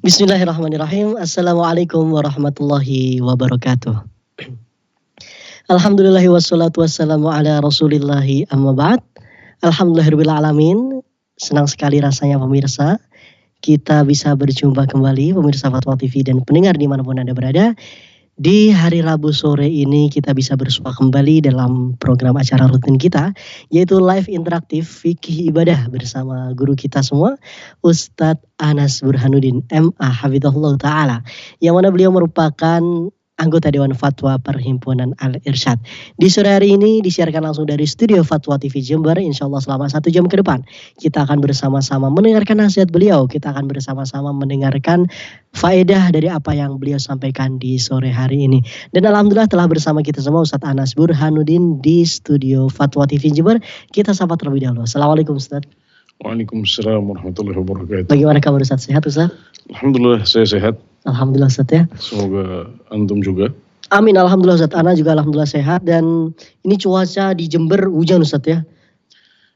Bismillahirrahmanirrahim. Assalamualaikum warahmatullahi wabarakatuh. Alhamdulillahi wassalatu wassalamu ala rasulillahi amma ba'd. Alhamdulillahirabbil alamin. Senang sekali rasanya pemirsa, kita bisa berjumpa kembali pemirsa Fatwa TV dan pendengar dimanapun Anda berada. Di hari Rabu sore ini kita bisa bersua kembali dalam program acara rutin kita, yaitu live interaktif fikih ibadah bersama guru kita semua, Ustadz Anas Burhanuddin MA Hafizahullah Ta'ala, yang mana beliau merupakan anggota Dewan Fatwa Perhimpunan Al-Irsyad. Di sore hari ini disiarkan langsung dari studio Fatwa TV Jember. Insya Allah selama 1 jam ke depan kita akan bersama-sama mendengarkan nasihat beliau. Kita akan bersama-sama mendengarkan faedah dari apa yang beliau sampaikan di sore hari ini. Dan alhamdulillah telah bersama kita semua Ustadz Anas Burhanuddin di studio Fatwa TV Jember. Kita sapa terlebih dahulu. Assalamualaikum Ustadz. Waalaikumsalam warahmatullahi wabarakatuh. Bagaimana kabar Ustadz? Sehat Ustadz? Alhamdulillah saya sehat. Alhamdulillah Ustadz ya. Semoga antum juga. Amin, alhamdulillah Ustadz. Ana juga alhamdulillah sehat. Dan ini cuaca di Jember hujan Ustadz ya.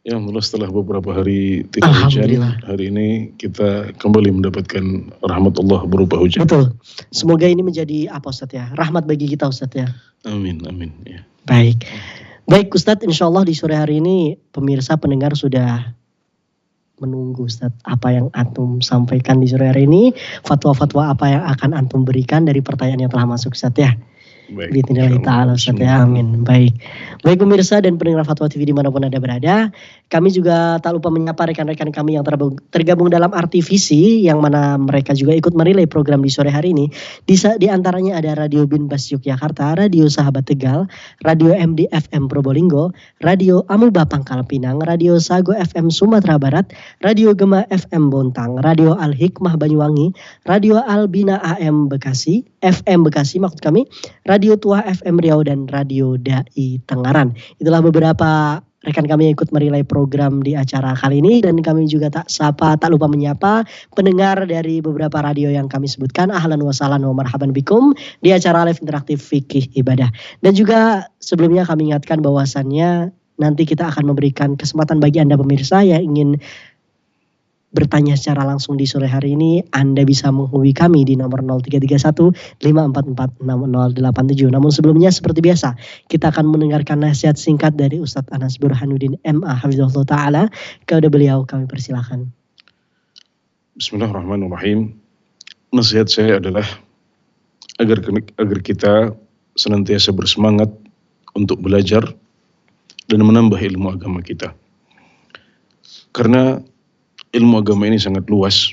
Ya alhamdulillah setelah beberapa hari tidak hujan, hari ini kita kembali mendapatkan rahmat Allah berupa hujan. Betul. Semoga ini menjadi apa Ustadz ya, rahmat bagi kita Ustadz ya. Amin, amin. Ya. Baik Ustadz, insya Allah di sore hari ini pemirsa pendengar sudah menunggu Ustadz apa yang antum sampaikan di sore hari ini, fatwa-fatwa apa yang akan antum berikan dari pertanyaan yang telah masuk Ustadz ya. Bismillah ta'ala Ustadz ya, amin. Baik pemirsa dan pendengar Fatwa TV dimanapun Anda berada, kami juga tak lupa menyapa rekan-rekan kami yang tergabung dalam RTVC, yang mana mereka juga ikut merelay program di sore hari ini. Di antaranya ada Radio Binbas Yogyakarta, Radio Sahabat Tegal, Radio MD FM Probolinggo, Radio Amuba Pangkal Pinang, Radio Sago FM Sumatera Barat, Radio Gema FM Bontang, Radio Al Hikmah Banyuwangi, Radio Albina AM Bekasi, FM Bekasi maksud kami, Radio Tua FM Riau, dan Radio Dai Tengaran. Itulah beberapa rekan kami yang ikut merelay program di acara kali ini, dan kami juga tak lupa menyapa pendengar dari beberapa radio yang kami sebutkan. Ahlan wa sahlan wa marhaban bikum di acara live interaktif fikih ibadah. Dan juga sebelumnya kami ingatkan bahwasannya nanti kita akan memberikan kesempatan bagi Anda pemirsa yang ingin bertanya secara langsung di sore hari ini. Anda bisa menghubungi kami di nomor 0331 544 6087. Namun sebelumnya seperti biasa kita akan mendengarkan nasihat singkat dari Ustadz Anas Burhanuddin MA Hafizahullah Ta'ala. Kepada beliau kami persilahkan. Bismillahirrahmanirrahim. Nasihat saya adalah agar kita senantiasa bersemangat untuk belajar dan menambah ilmu agama kita. Karena ilmu agama ini sangat luas.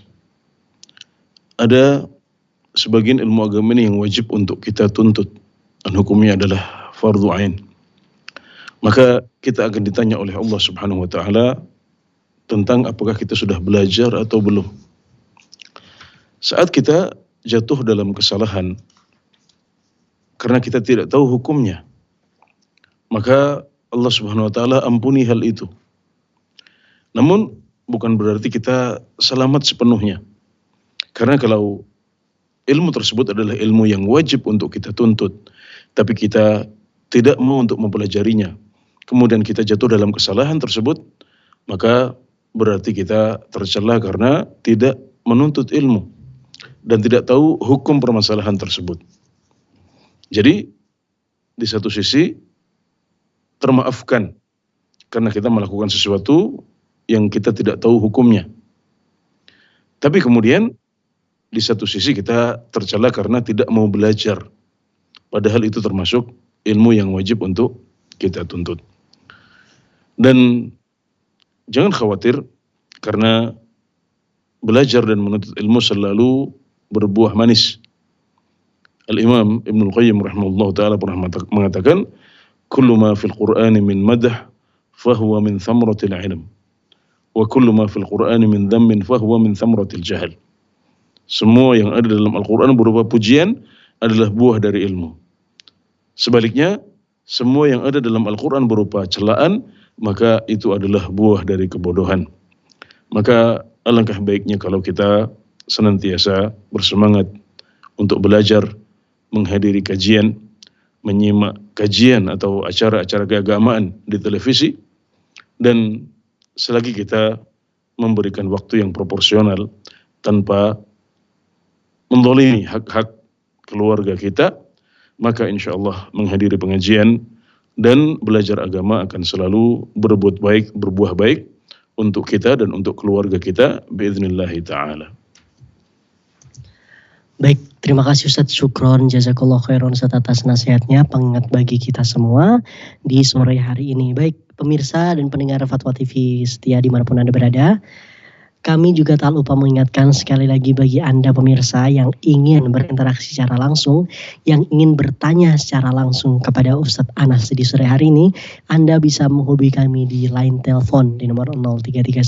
Ada sebagian ilmu agama ini yang wajib untuk kita tuntut, dan hukumnya adalah fardhu ain. Maka kita akan ditanya oleh Allah Subhanahu wa taala tentang apakah kita sudah belajar atau belum. Saat kita jatuh dalam kesalahan karena kita tidak tahu hukumnya, maka Allah Subhanahu wa taala ampuni hal itu. Namun bukan berarti kita selamat sepenuhnya. Karena kalau ilmu tersebut adalah ilmu yang wajib untuk kita tuntut, tapi kita tidak mau untuk mempelajarinya, kemudian kita jatuh dalam kesalahan tersebut, maka berarti kita tercela karena tidak menuntut ilmu dan tidak tahu hukum permasalahan tersebut. Jadi di satu sisi termaafkan karena kita melakukan sesuatu yang kita tidak tahu hukumnya. Tapi kemudian di satu sisi kita tercela karena tidak mau belajar. Padahal itu termasuk ilmu yang wajib untuk kita tuntut. Dan jangan khawatir karena belajar dan menuntut ilmu selalu berbuah manis. Al-Imam Ibnul Qayyim rahimahullah ta'ala pernah mengatakan, kullu ma fil Qur'ani min madah fahuwa min thamratil ilm. Wa kullu ma fil Qur'ani min dhammin fahuwa min thamratil jahal. Semua yang ada dalam Al-Qur'an berupa pujian adalah buah dari ilmu. Sebaliknya, semua yang ada dalam Al-Qur'an berupa celaan, maka itu adalah buah dari kebodohan. Maka alangkah baiknya kalau kita senantiasa bersemangat untuk belajar, menghadiri kajian, menyimak kajian atau acara-acara keagamaan di televisi, dan selagi kita memberikan waktu yang proporsional tanpa menzalimi hak-hak keluarga kita, maka insya Allah menghadiri pengajian dan belajar agama akan selalu berbuat baik, berbuah baik untuk kita dan untuk keluarga kita biidznillahi ta'ala. Baik, terima kasih Ustadz, syukron, jazakallah khairan Ustadz atas nasihatnya, pengingat bagi kita semua di sore hari ini. Baik, pemirsa dan pendengar Fatwa TV setia dimanapun Anda berada, kami juga tak lupa mengingatkan sekali lagi bagi Anda pemirsa yang ingin berinteraksi secara langsung, yang ingin bertanya secara langsung kepada Ustadz Anas di sore hari ini, Anda bisa menghubungi kami di line telepon di nomor 0331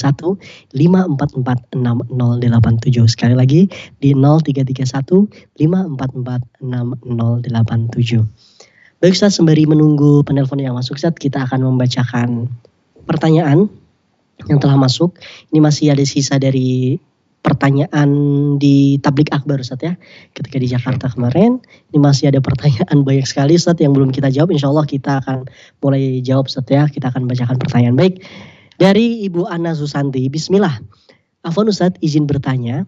544 6087. Sekali lagi di 0331 544 6087. Baik Ustadz, sembari menunggu penelpon yang masuk Ustadz, kita akan membacakan pertanyaan yang telah masuk. Ini masih ada sisa dari pertanyaan di Tablik Akbar Ustadz ya, ketika di Jakarta kemarin. Ini masih ada pertanyaan banyak sekali Ustadz yang belum kita jawab. Insya Allah kita akan mulai jawab Ustadz ya. Kita akan bacakan pertanyaan. Baik, dari Ibu Ana Susanti, bismillah. Afwan Ustadz, izin bertanya.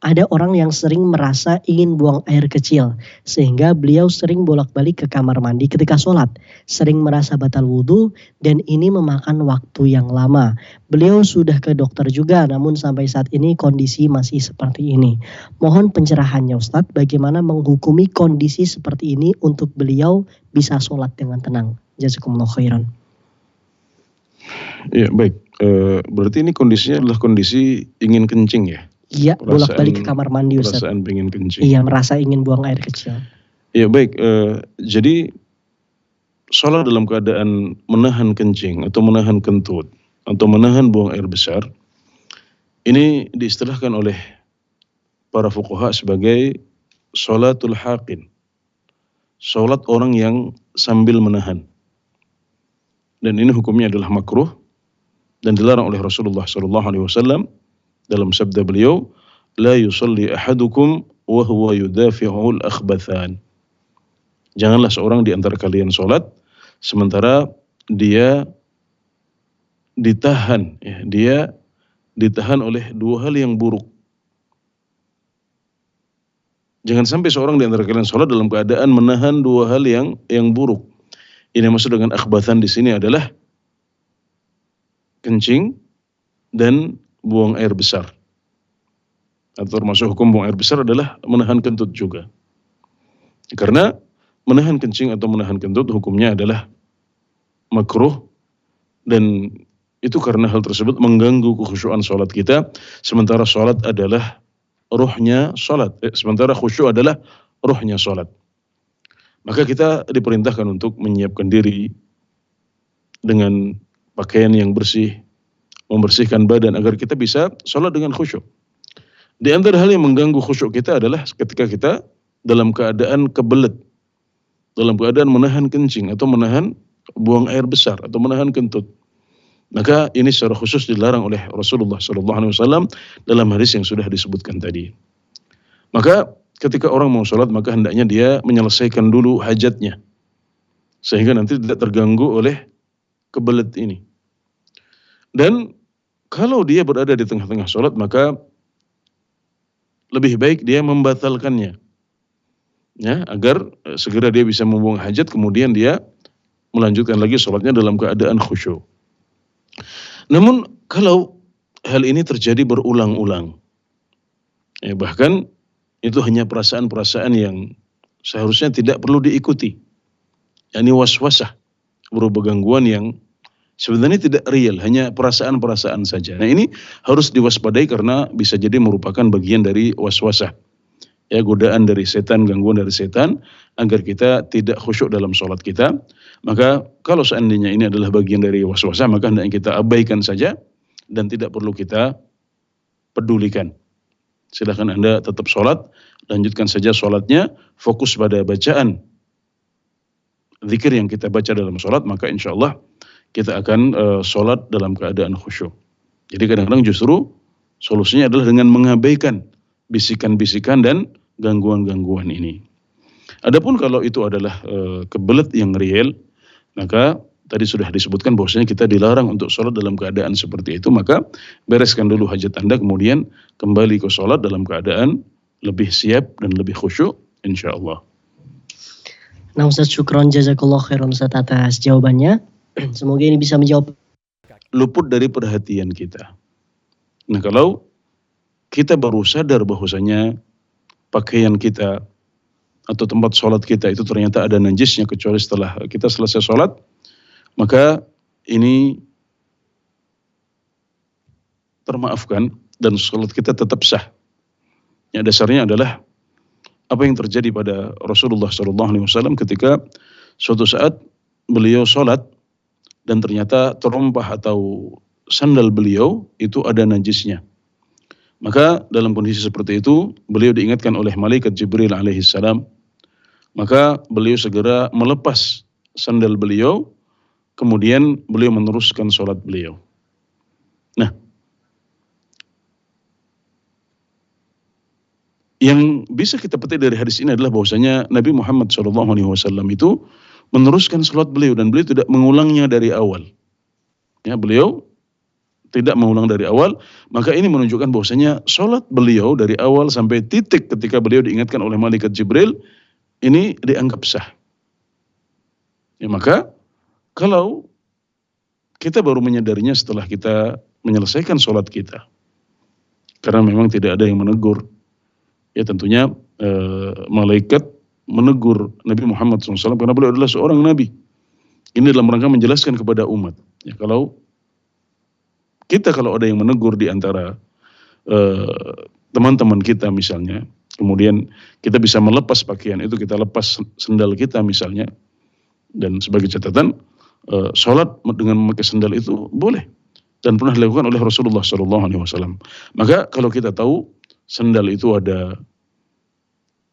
Ada orang yang sering merasa ingin buang air kecil, sehingga beliau sering bolak-balik ke kamar mandi ketika sholat, sering merasa batal wudhu, dan ini memakan waktu yang lama. Beliau sudah ke dokter juga, namun sampai saat ini kondisi masih seperti ini. Mohon pencerahannya Ustadz, bagaimana menghukumi kondisi seperti ini untuk beliau bisa sholat dengan tenang. Jazakumullah khairan. Ya baik, berarti ini kondisinya adalah kondisi ingin kencing ya? Iya, bolak-balik ke kamar mandi Ustaz. Perasaan pengen kencing. Iya, merasa ingin buang air kecil. Ya baik, jadi sholat dalam keadaan menahan kencing atau menahan kentut atau menahan buang air besar, ini diistilahkan oleh para fuqaha sebagai sholatul haqin, sholat orang yang sambil menahan. Dan ini hukumnya adalah makruh dan dilarang oleh Rasulullah SAW. Dalam sabda beliau, la yusalli ahadukum wa huwa yudafi'ul akhbathan. Janganlah seorang di antara kalian sholat sementara dia ditahan, ya, dia ditahan oleh dua hal yang buruk. Jangan sampai seorang di antara kalian sholat dalam keadaan menahan dua hal yang buruk. Ini maksud dengan akhbathan di sini adalah kencing dan buang air besar. Atau termasuk hukum buang air besar adalah menahan kentut juga. Karena menahan kencing atau menahan kentut hukumnya adalah makruh, dan itu karena hal tersebut mengganggu kekhusyuan sholat kita, sementara sholat adalah ruhnya sholat, sementara khusyuk adalah ruhnya sholat. Maka kita diperintahkan untuk menyiapkan diri dengan pakaian yang bersih, membersihkan badan agar kita bisa sholat dengan khusyuk. Di antara hal yang mengganggu khusyuk kita adalah ketika kita dalam keadaan kebelet, dalam keadaan menahan kencing atau menahan buang air besar atau menahan kentut. Maka ini secara khusus dilarang oleh Rasulullah SAW dalam hadis yang sudah disebutkan tadi. Maka ketika orang mau sholat maka hendaknya dia menyelesaikan dulu hajatnya, sehingga nanti tidak terganggu oleh kebelet ini. Dan kalau dia berada di tengah-tengah sholat, maka lebih baik dia membatalkannya, ya, agar segera dia bisa membuang hajat, kemudian dia melanjutkan lagi sholatnya dalam keadaan khusyuk. Namun kalau hal ini terjadi berulang-ulang, ya, bahkan itu hanya perasaan-perasaan yang seharusnya tidak perlu diikuti, yakni waswasah, berupa gangguan yang sebenarnya tidak real, hanya perasaan-perasaan saja. Nah ini harus diwaspadai karena bisa jadi merupakan bagian dari waswasah. Ya, godaan dari setan, gangguan dari setan, agar kita tidak khusyuk dalam sholat kita. Maka kalau seandainya ini adalah bagian dari waswasah, maka hendaknya kita abaikan saja dan tidak perlu kita pedulikan. Silakan Anda tetap sholat, lanjutkan saja sholatnya, fokus pada bacaan zikir yang kita baca dalam sholat, maka insya Allah kita akan sholat dalam keadaan khusyuk. Jadi kadang-kadang justru solusinya adalah dengan mengabaikan bisikan-bisikan dan gangguan-gangguan ini. Adapun kalau itu adalah kebelet yang real, maka tadi sudah disebutkan bahwasanya kita dilarang untuk sholat dalam keadaan seperti itu, maka bereskan dulu hajat Anda, kemudian kembali ke sholat dalam keadaan lebih siap dan lebih khusyuk insyaallah. Nah Ustaz, syukron jazakallah khairan Ustaz atas jawabannya. Semoga ini bisa menjawab. Luput dari perhatian kita. Nah, kalau kita baru sadar bahwasanya pakaian kita atau tempat sholat kita itu ternyata ada najisnya kecuali setelah kita selesai sholat, maka ini termaafkan dan sholat kita tetap sah. Yang dasarnya adalah apa yang terjadi pada Rasulullah SAW ketika suatu saat beliau sholat dan ternyata terompah atau sandal beliau itu ada najisnya. Maka dalam kondisi seperti itu beliau diingatkan oleh malaikat Jibril alaihissalam. Maka beliau segera melepas sandal beliau, kemudian beliau meneruskan sholat beliau. Nah, yang bisa kita petik dari hadis ini adalah bahwasanya Nabi Muhammad SAW itu meneruskan sholat beliau dan beliau tidak mengulangnya dari awal. Ya, beliau tidak mengulang dari awal, maka ini menunjukkan bahwasanya sholat beliau dari awal sampai titik ketika beliau diingatkan oleh malaikat Jibril ini dianggap sah. Ya, maka kalau kita baru menyadarinya setelah kita menyelesaikan sholat kita, karena memang tidak ada yang menegur, ya tentunya malaikat menegur Nabi Muhammad SAW karena beliau adalah seorang nabi. Ini dalam rangka menjelaskan kepada umat. Ya, kalau ada yang menegur di antara teman-teman kita misalnya, kemudian kita bisa melepas pakaian itu, kita lepas sendal kita misalnya, dan sebagai catatan sholat dengan memakai sendal itu boleh dan pernah dilakukan oleh Rasulullah SAW. Maka kalau kita tahu sendal itu ada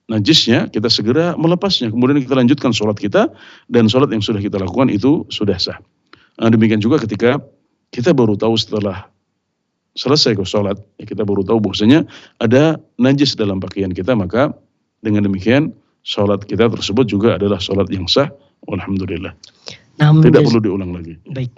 najisnya, kita segera melepasnya, kemudian kita lanjutkan sholat kita, dan sholat yang sudah kita lakukan itu sudah sah. Nah, demikian juga ketika kita baru tahu setelah selesai sholat, ya kita baru tahu bahwasanya ada najis dalam pakaian kita, maka dengan demikian sholat kita tersebut juga adalah sholat yang sah, alhamdulillah. Tidak perlu diulang lagi. Baik.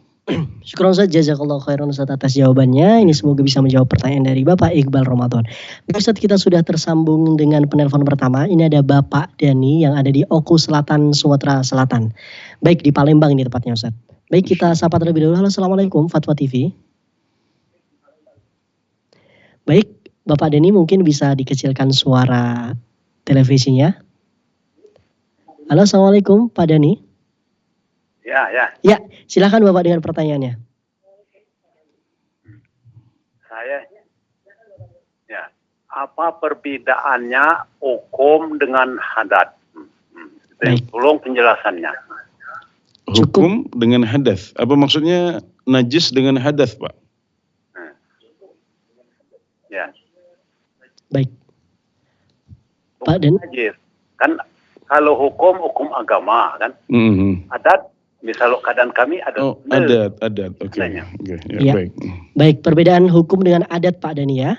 Syukur Ustaz, jazakallah khairan Ustaz atas jawabannya. Ini semoga bisa menjawab pertanyaan dari Bapak Iqbal Ramadan. Ustaz, kita sudah tersambung dengan penelpon pertama. Ini ada Bapak Dani yang ada di Oku Selatan, Sumatera Selatan. Baik, di Palembang ini tepatnya Ustaz. Baik, kita sapa terlebih dahulu. Halo, Assalamualaikum, Fatwa TV. Baik, Bapak Dani mungkin bisa dikecilkan suara televisinya. Halo, Assalamualaikum, Pak Dani. Ya, silakan Bapak dengan pertanyaannya. Apa perbedaannya hukum dengan hadat? Tolong penjelasannya. Hukum dengan hadas. Apa maksudnya najis dengan hadas, Pak? Ya. Baik. Pak Dan. Najis. Kan kalau hukum agama kan. Adat, misalnya keadaan kami ada. Oh, adat. Oke. Ya, baik. Baik, perbedaan hukum dengan adat Pak Dani ya.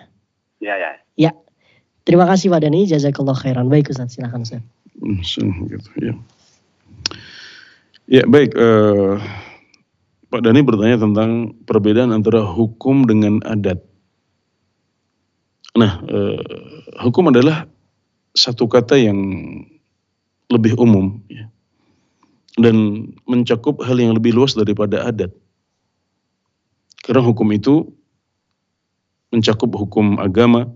Ya. Terima kasih Pak Dani, jazakallah khairan. Baik Ustaz, silakan Ustaz. Gitu, ya. Ya, baik. Pak Dani bertanya tentang perbedaan antara hukum dengan adat. Nah, hukum adalah satu kata yang lebih umum, ya, dan mencakup hal yang lebih luas daripada adat. Karena hukum itu mencakup hukum agama,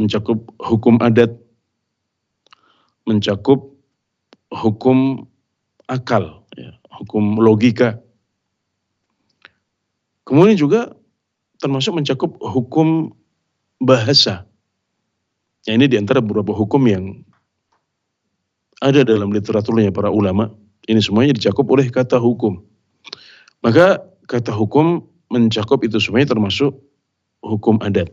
mencakup hukum adat, mencakup hukum akal, ya, hukum logika. Kemudian juga termasuk mencakup hukum bahasa. Ya, ini diantara beberapa hukum yang ada dalam literaturnya para ulama. Ini semuanya dicakup oleh kata hukum. Maka kata hukum mencakup itu semuanya, termasuk hukum adat.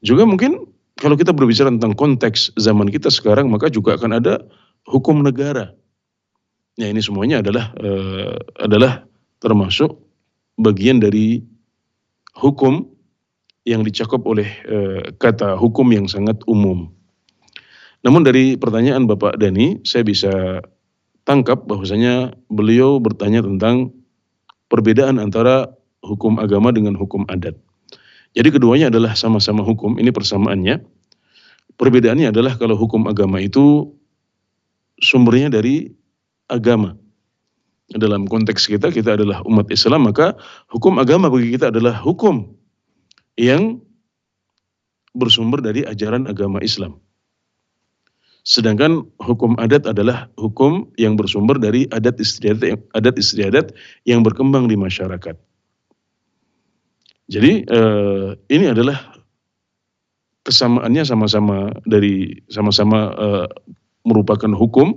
Juga mungkin kalau kita berbicara tentang konteks zaman kita sekarang, maka juga akan ada hukum negara. Ya, ini semuanya adalah termasuk bagian dari hukum yang dicakup oleh kata hukum yang sangat umum. Namun dari pertanyaan Bapak Dani, saya bisa tangkap bahwasanya beliau bertanya tentang perbedaan antara hukum agama dengan hukum adat. Jadi keduanya adalah sama-sama hukum, ini persamaannya. Perbedaannya adalah kalau hukum agama itu sumbernya dari agama. Dalam konteks kita adalah umat Islam, maka hukum agama bagi kita adalah hukum yang bersumber dari ajaran agama Islam. Sedangkan hukum adat adalah hukum yang bersumber dari adat istiadat yang berkembang di masyarakat. Jadi ini adalah kesamaannya sama-sama merupakan hukum.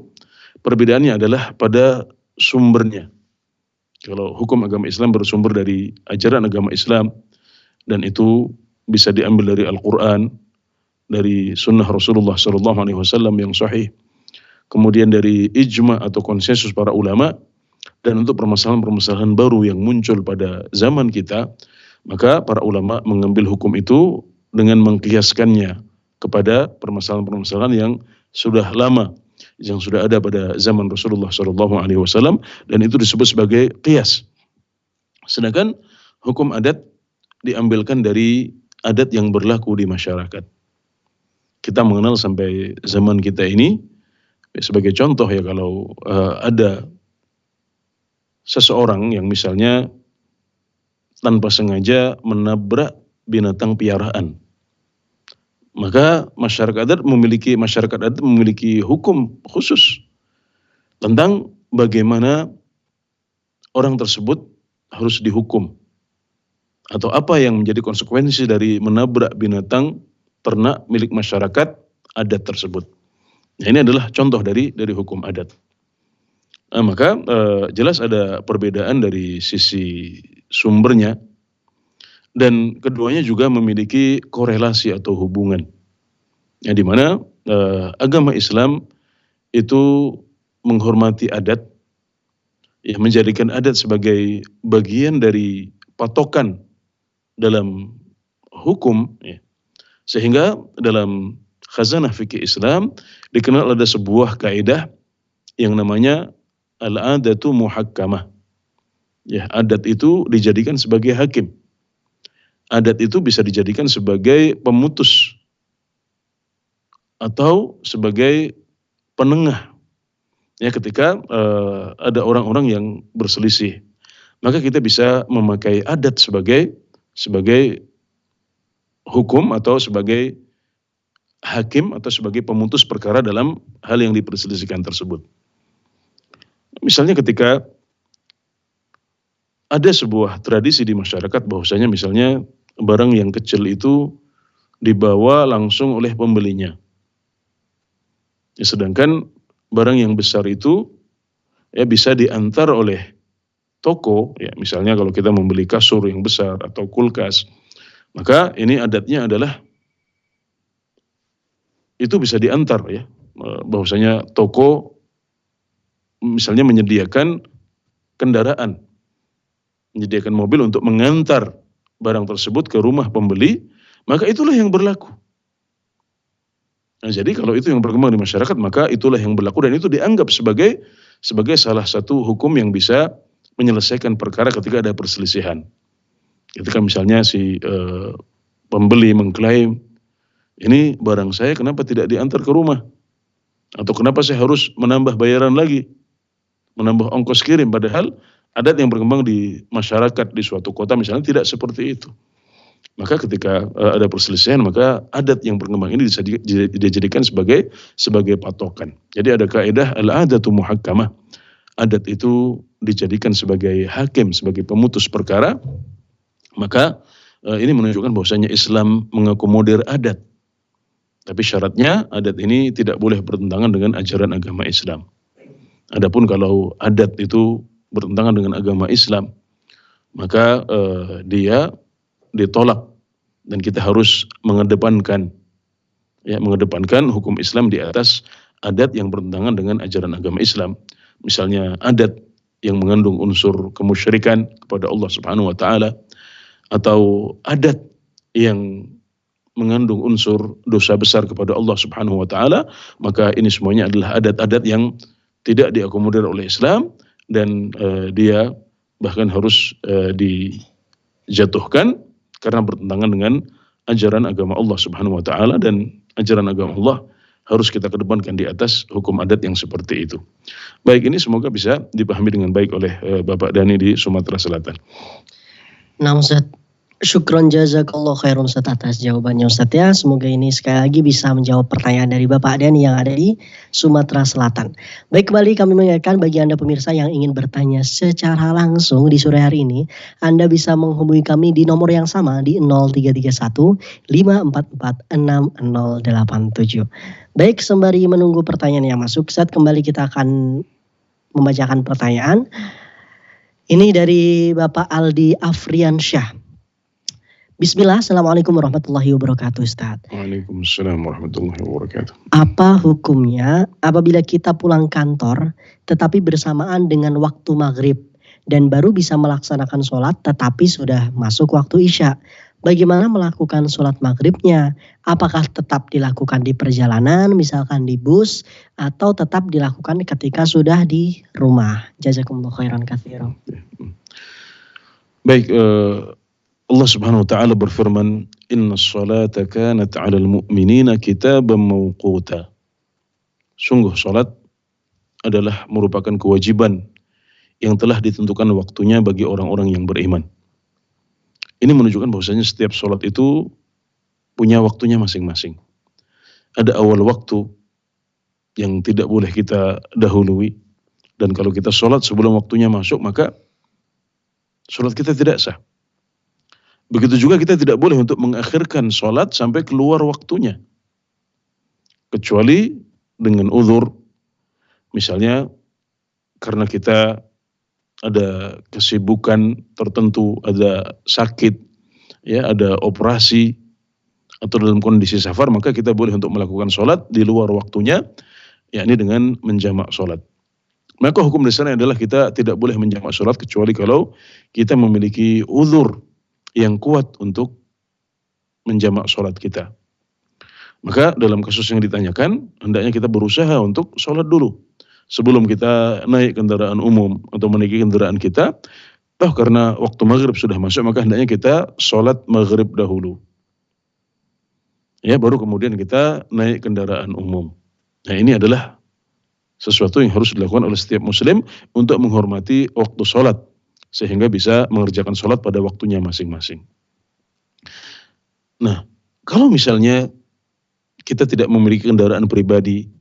Perbedaannya adalah pada sumbernya. Kalau hukum agama Islam bersumber dari ajaran agama Islam dan itu bisa diambil dari Al-Quran, dari sunnah Rasulullah SAW yang sahih, kemudian dari ijma atau konsensus para ulama, dan untuk permasalahan-permasalahan baru yang muncul pada zaman kita, maka para ulama mengambil hukum itu dengan mengkiaskannya kepada permasalahan-permasalahan yang sudah lama, yang sudah ada pada zaman Rasulullah SAW, dan itu disebut sebagai qiyas. Sedangkan hukum adat diambilkan dari adat yang berlaku di masyarakat. Kita mengenal sampai zaman kita ini, sebagai contoh ya, kalau ada seseorang yang misalnya tanpa sengaja menabrak binatang piaraan, maka masyarakat adat memiliki hukum khusus tentang bagaimana orang tersebut harus dihukum, atau apa yang menjadi konsekuensi dari menabrak binatang ternak milik masyarakat adat tersebut. Nah, ini adalah contoh dari hukum adat. Maka jelas ada perbedaan dari sisi sumbernya, dan keduanya juga memiliki korelasi atau hubungan. Ya, di mana agama Islam itu menghormati adat, ya, menjadikan adat sebagai bagian dari patokan dalam hukum, ya. Sehingga dalam khazanah fikih Islam dikenal ada sebuah kaidah yang namanya al-adatu muhakkamah. Ya, adat itu dijadikan sebagai hakim. Adat itu bisa dijadikan sebagai pemutus atau sebagai penengah. Ya, ketika ada orang-orang yang berselisih, maka kita bisa memakai adat sebagai hukum atau sebagai hakim atau sebagai pemutus perkara dalam hal yang diperselisihkan tersebut. Misalnya ketika ada sebuah tradisi di masyarakat bahwasanya misalnya barang yang kecil itu dibawa langsung oleh pembelinya, ya, sedangkan barang yang besar itu ya bisa diantar oleh toko, ya, misalnya kalau kita membeli kasur yang besar atau kulkas, maka ini adatnya adalah itu bisa diantar, ya, bahwasanya toko misalnya menyediakan kendaraan, menyediakan mobil untuk mengantar barang tersebut ke rumah pembeli, maka itulah yang berlaku. Nah, jadi kalau itu yang berkembang di masyarakat, maka itulah yang berlaku, dan itu dianggap sebagai salah satu hukum yang bisa menyelesaikan perkara ketika ada perselisihan. Ketika misalnya si pembeli mengklaim, ini barang saya kenapa tidak diantar ke rumah? Atau kenapa saya harus menambah bayaran lagi? Menambah ongkos kirim, padahal adat yang berkembang di masyarakat di suatu kota misalnya tidak seperti itu. Maka ketika ada perselisihan, maka adat yang berkembang ini dijadikan sebagai patokan. Jadi ada kaidah al-adatu muhakkamah. Adat itu dijadikan sebagai hakim, sebagai pemutus perkara. Maka ini menunjukkan bahwasanya Islam mengakomodir adat. Tapi syaratnya adat ini tidak boleh bertentangan dengan ajaran agama Islam. Adapun kalau adat itu bertentangan dengan agama Islam, maka dia ditolak, dan kita harus mengedepankan hukum Islam di atas adat yang bertentangan dengan ajaran agama Islam. Misalnya adat yang mengandung unsur kemusyrikan kepada Allah Subhanahu wa taala, atau adat yang mengandung unsur dosa besar kepada Allah Subhanahu wa taala, maka ini semuanya adalah adat-adat yang tidak diakomodir oleh Islam, dan dia bahkan harus dijatuhkan karena bertentangan dengan ajaran agama Allah Subhanahu wa taala, dan ajaran agama Allah harus kita kedepankan di atas hukum adat yang seperti itu. Baik, ini semoga bisa dipahami dengan baik oleh Bapak Dani di Sumatera Selatan. Nah Ustaz, syukron jazakallah khairan Ustaz atas jawabannya Ustaz ya. Semoga ini sekali lagi bisa menjawab pertanyaan dari Bapak Dani yang ada di Sumatera Selatan. Baik, kembali kami mengingatkan bagi Anda pemirsa yang ingin bertanya secara langsung di sore hari ini, Anda bisa menghubungi kami di nomor yang sama di 0331 544 6087. Baik, sembari menunggu pertanyaan yang masuk, saat kembali kita akan membacakan pertanyaan. Ini dari Bapak Aldi Afriansyah. Bismillah, Assalamualaikum warahmatullahi wabarakatuh Ustaz. Waalaikumsalam warahmatullahi wabarakatuh. Apa hukumnya apabila kita pulang kantor tetapi bersamaan dengan waktu maghrib dan baru bisa melaksanakan sholat tetapi sudah masuk waktu isya? Bagaimana melakukan sholat maghribnya? Apakah tetap dilakukan di perjalanan, misalkan di bus, atau tetap dilakukan ketika sudah di rumah? Jazakumullah khairan katsiran. Baik, Allah Subhanahu wa taala berfirman, "Innas salata kanat 'alal mu'minina kitaban mawquta." Sungguh salat adalah merupakan kewajiban yang telah ditentukan waktunya bagi orang-orang yang beriman. Ini menunjukkan bahwasanya setiap salat itu punya waktunya masing-masing. Ada awal waktu yang tidak boleh kita dahului, dan kalau kita salat sebelum waktunya masuk maka salat kita tidak sah. Begitu juga kita tidak boleh untuk mengakhirkan salat sampai keluar waktunya, kecuali dengan uzur, misalnya karena kita ada kesibukan tertentu, ada sakit, ya, ada operasi, atau dalam kondisi safar, maka kita boleh untuk melakukan sholat di luar waktunya, yakni dengan menjamak sholat. Maka hukum dasarnya adalah kita tidak boleh menjamak sholat kecuali kalau kita memiliki uzur yang kuat untuk menjamak sholat kita. Maka dalam kasus yang ditanyakan, hendaknya kita berusaha untuk sholat dulu sebelum kita naik kendaraan umum atau menaiki kendaraan kita. Toh karena waktu maghrib sudah masuk, maka hendaknya kita sholat maghrib dahulu, ya, baru kemudian kita naik kendaraan umum. Nah, ini adalah sesuatu yang harus dilakukan oleh setiap muslim untuk menghormati waktu sholat, sehingga bisa mengerjakan sholat pada waktunya masing-masing. Nah, kalau misalnya kita tidak memiliki kendaraan pribadi,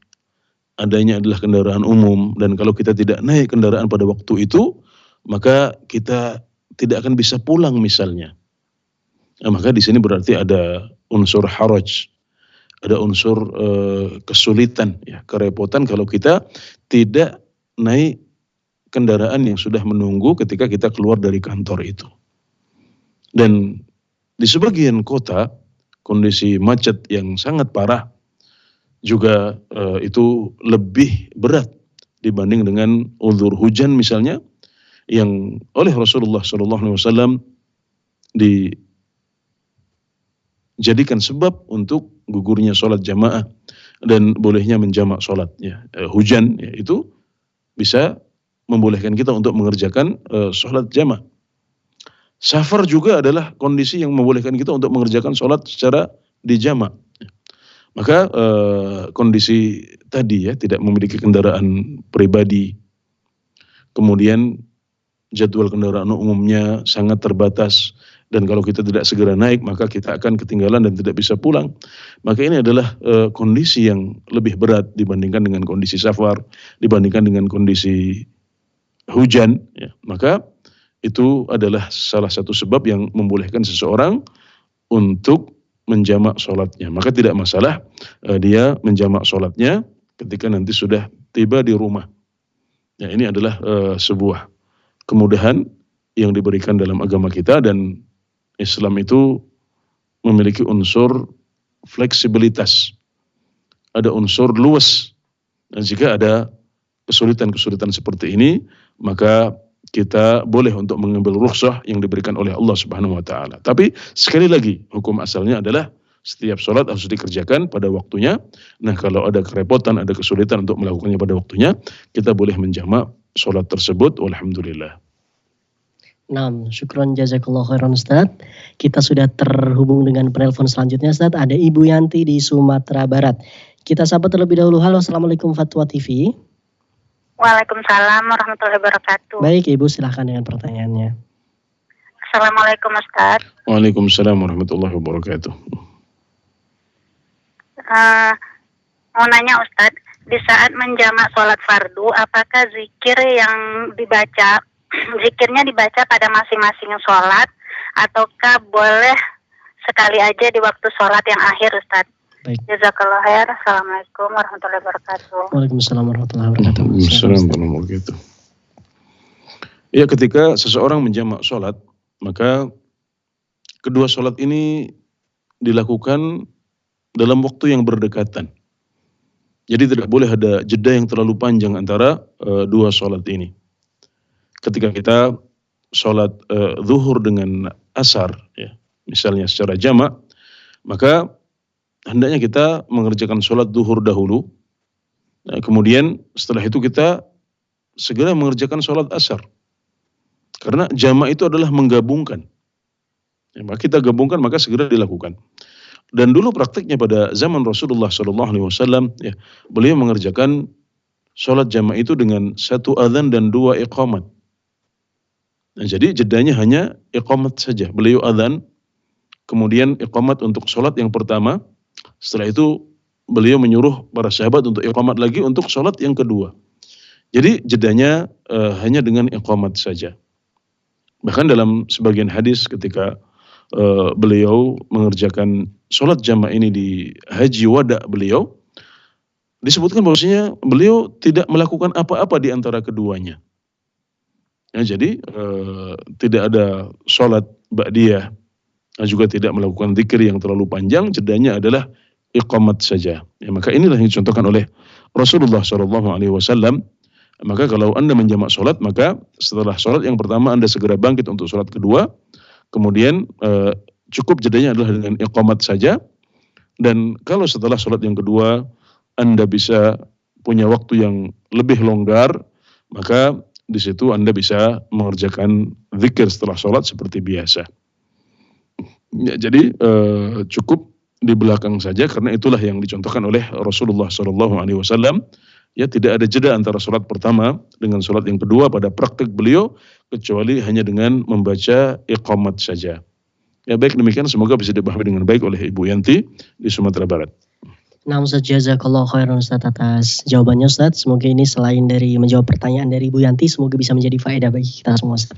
adanya adalah kendaraan umum, dan kalau kita tidak naik kendaraan pada waktu itu, maka kita tidak akan bisa pulang misalnya. Nah, maka di sini berarti ada unsur haraj, ada unsur kesulitan, ya, kerepotan kalau kita tidak naik kendaraan yang sudah menunggu ketika kita keluar dari kantor itu. Dan di sebagian kota kondisi macet yang sangat parah juga itu lebih berat dibanding dengan uzur hujan misalnya, yang oleh Rasulullah SAW dijadikan sebab untuk gugurnya sholat jamaah dan bolehnya menjamak sholat. Ya, hujan, ya, itu bisa membolehkan kita untuk mengerjakan sholat jamaah. Safar juga adalah kondisi yang membolehkan kita untuk mengerjakan sholat secara dijamak. Maka kondisi tadi, ya, tidak memiliki kendaraan pribadi, kemudian jadwal kendaraan umumnya sangat terbatas, dan kalau kita tidak segera naik maka kita akan ketinggalan dan tidak bisa pulang. Maka ini adalah kondisi yang lebih berat dibandingkan dengan kondisi safar, dibandingkan dengan kondisi hujan, ya. Maka itu adalah salah satu sebab yang membolehkan seseorang untuk menjamak sholatnya. Maka tidak masalah dia menjamak sholatnya ketika nanti sudah tiba di rumah. Ya, ini adalah sebuah kemudahan yang diberikan dalam agama kita, dan Islam itu memiliki unsur fleksibilitas, ada unsur luas. Dan jika ada kesulitan-kesulitan seperti ini, maka kita boleh untuk mengambil rukhsah yang diberikan oleh Allah Subhanahu wa taala. Tapi sekali lagi, hukum asalnya adalah setiap sholat harus dikerjakan pada waktunya. Nah, kalau ada kerepotan, ada kesulitan untuk melakukannya pada waktunya, kita boleh menjamak sholat tersebut. Alhamdulillah. Nah, syukron jazakallah khairan Ustaz. Kita sudah terhubung dengan penelpon selanjutnya Ustaz. Ada Ibu Yanti di Sumatera Barat. Kita sapa terlebih dahulu. Halo, Assalamualaikum Fatwa TV. Waalaikumsalam warahmatullahi wabarakatuh. Baik Ibu, silahkan dengan pertanyaannya. Assalamualaikum Ustaz. Waalaikumsalam warahmatullahi wabarakatuh. Mau nanya Ustaz, di saat menjamak sholat fardu, apakah zikir yang dibaca, zikirnya dibaca pada masing-masing sholat, ataukah boleh sekali aja di waktu sholat yang akhir Ustaz? Baik. Jazakallah khair. Assalamualaikum warahmatullahi wabarakatuh. Waalaikumsalam warahmatullahi wabarakatuh. Waalaikumsalam warahmatullahi wabarakatuh. Ya, ketika seseorang menjamak sholat, maka kedua sholat ini dilakukan dalam waktu yang berdekatan. Jadi tidak boleh ada jeda yang terlalu panjang antara dua sholat ini. Ketika kita sholat zuhur dengan asar, ya, misalnya secara jamak, maka hendaknya kita mengerjakan sholat zuhur dahulu. Nah, kemudian setelah itu kita segera mengerjakan sholat asar. Karena jamak itu adalah menggabungkan. Ya, maka kita gabungkan, maka segera dilakukan. Dan dulu praktiknya pada zaman Rasulullah SAW, ya, beliau mengerjakan sholat jamak itu dengan satu adzan dan dua iqamat. Nah, jadi jedanya hanya iqamat saja. Beliau adzan, kemudian iqamat untuk sholat yang pertama. Setelah itu beliau menyuruh para sahabat untuk iqamat lagi untuk sholat yang kedua. Jadi jedanya hanya dengan iqamat saja. Bahkan dalam sebagian hadis ketika beliau mengerjakan sholat jamak ini di haji wada beliau, disebutkan bahwasanya beliau tidak melakukan apa-apa di antara keduanya. Ya, jadi tidak ada sholat ba'diyah, juga tidak melakukan zikir yang terlalu panjang, jedanya adalah iqamat saja. Ya, maka inilah yang dicontohkan oleh Rasulullah SAW. Maka kalau Anda menjamak sholat, maka setelah sholat yang pertama Anda segera bangkit untuk sholat kedua. Kemudian cukup jedanya adalah dengan iqamat saja. Dan kalau setelah sholat yang kedua Anda bisa punya waktu yang lebih longgar, maka di situ Anda bisa mengerjakan zikir setelah sholat seperti biasa. Ya, jadi cukup di belakang saja, karena itulah yang dicontohkan oleh Rasulullah SAW. Ya, tidak ada jeda antara sholat pertama dengan sholat yang kedua pada praktik beliau, kecuali hanya dengan membaca iqamat saja. Ya, baik, demikian, semoga bisa dipahami dengan baik oleh Ibu Yanti di Sumatera Barat. Nah, Ustaz, jazakallah khairan Ustaz atas jawabannya Ustaz. Semoga ini selain dari menjawab pertanyaan dari Ibu Yanti, semoga bisa menjadi faedah bagi kita semua Ustaz.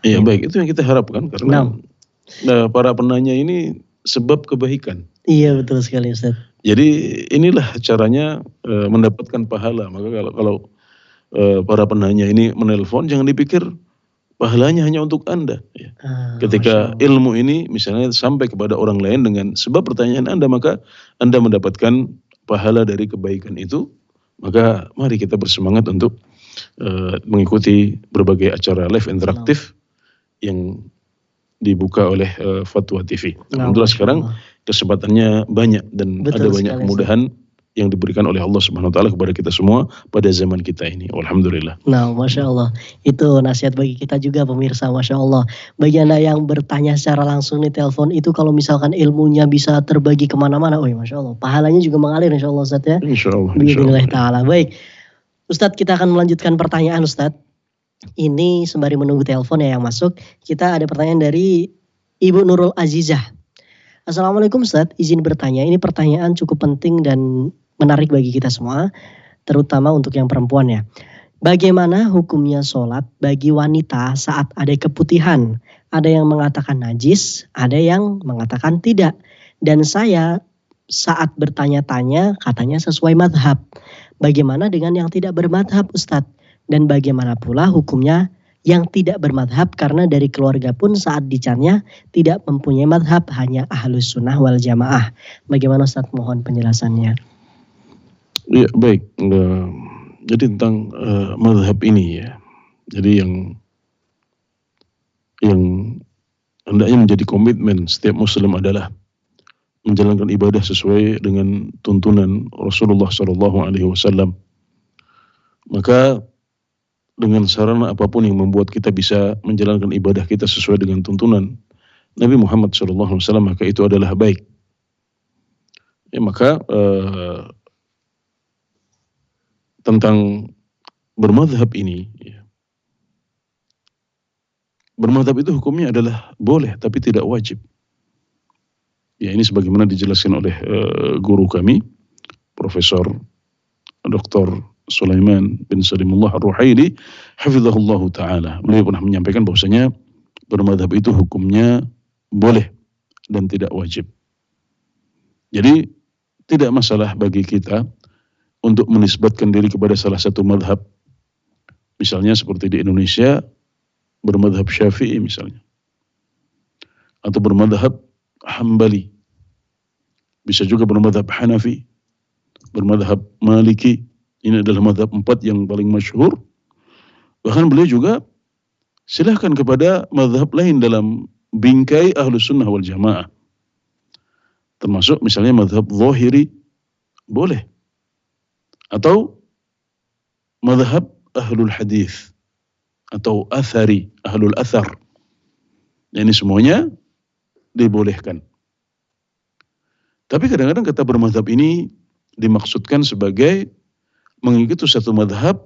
Iya, baik, itu yang kita harapkan, karena para penanya ini sebab kebaikan. Iya, betul sekali Ustaz. Jadi inilah caranya mendapatkan pahala. Maka kalau para penanya ini menelpon, jangan dipikir pahalanya hanya untuk Anda. Ya. Ketika ilmu ini misalnya sampai kepada orang lain dengan sebab pertanyaan Anda, maka Anda mendapatkan pahala dari kebaikan itu. Maka mari kita bersemangat untuk mengikuti berbagai acara live interaktif yang dibuka oleh Fatwa TV. Alhamdulillah sekarang kesempatannya banyak dan ada banyak kemudahan yang diberikan oleh Allah Subhanahu wa taala kepada kita semua pada zaman kita ini. Alhamdulillah. Nah, Masya Allah. Itu nasihat bagi kita juga pemirsa, Masya Allah. Bagi Anda yang bertanya secara langsung di telepon itu, kalau misalkan ilmunya bisa terbagi kemana-mana, Masya Allah. Pahalanya juga mengalir Insya Allah Ustaz ya. Insya Allah. Bismillah ta'ala. Baik. Ustadz, kita akan melanjutkan pertanyaan Ustadz. Ini sembari menunggu telepon ya yang masuk. Kita ada pertanyaan dari Ibu Nurul Azizah. Assalamualaikum Ustadz, izin bertanya. Ini pertanyaan cukup penting dan menarik bagi kita semua, terutama untuk yang perempuan ya. Bagaimana hukumnya sholat bagi wanita saat ada keputihan? Ada yang mengatakan najis, ada yang mengatakan tidak. Dan saya saat bertanya-tanya katanya sesuai madhab. Bagaimana dengan yang tidak bermadhab Ustadz? Dan bagaimana pula hukumnya yang tidak bermadhab, karena dari keluarga pun saat dicanya tidak mempunyai madhab, hanya ahlus sunnah wal jamaah. Bagaimana Ustadz, mohon penjelasannya. Ya, baik. Jadi tentang madhab ini ya. Jadi yang hendaknya menjadi komitmen setiap muslim adalah menjalankan ibadah sesuai dengan tuntunan Rasulullah SAW. Maka dengan sarana apapun yang membuat kita bisa menjalankan ibadah kita sesuai dengan tuntunan Nabi Muhammad SAW, maka itu adalah baik. Ya, maka tentang bermadhab ini, ya. Bermadhab itu hukumnya adalah boleh tapi tidak wajib. Ya, ini sebagaimana dijelaskan oleh guru kami, Profesor Dr. Sulaiman bin Salimullah Ar-Ruhaili, hafizahullah ta'ala. Beliau pernah menyampaikan bahwasanya bermadhab itu hukumnya boleh dan tidak wajib. Jadi tidak masalah bagi kita untuk menisbatkan diri kepada salah satu madhab. Misalnya seperti di Indonesia, bermadhab Syafi'i misalnya. Atau bermadhab Hambali. Bisa juga bermadhab Hanafi, bermadhab Maliki. Ini adalah madhab 4 yang paling masyhur. Bahkan beliau juga silahkan kepada madhab lain dalam bingkai Ahlus Sunnah wal Jamaah. Termasuk misalnya madhab Zahiri, boleh. Atau madhab Ahlul Hadis, atau Athari, Ahlul Athar. Ini semuanya dibolehkan. Tapi kadang-kadang kata bermadhab ini dimaksudkan sebagai mengikuti satu madhab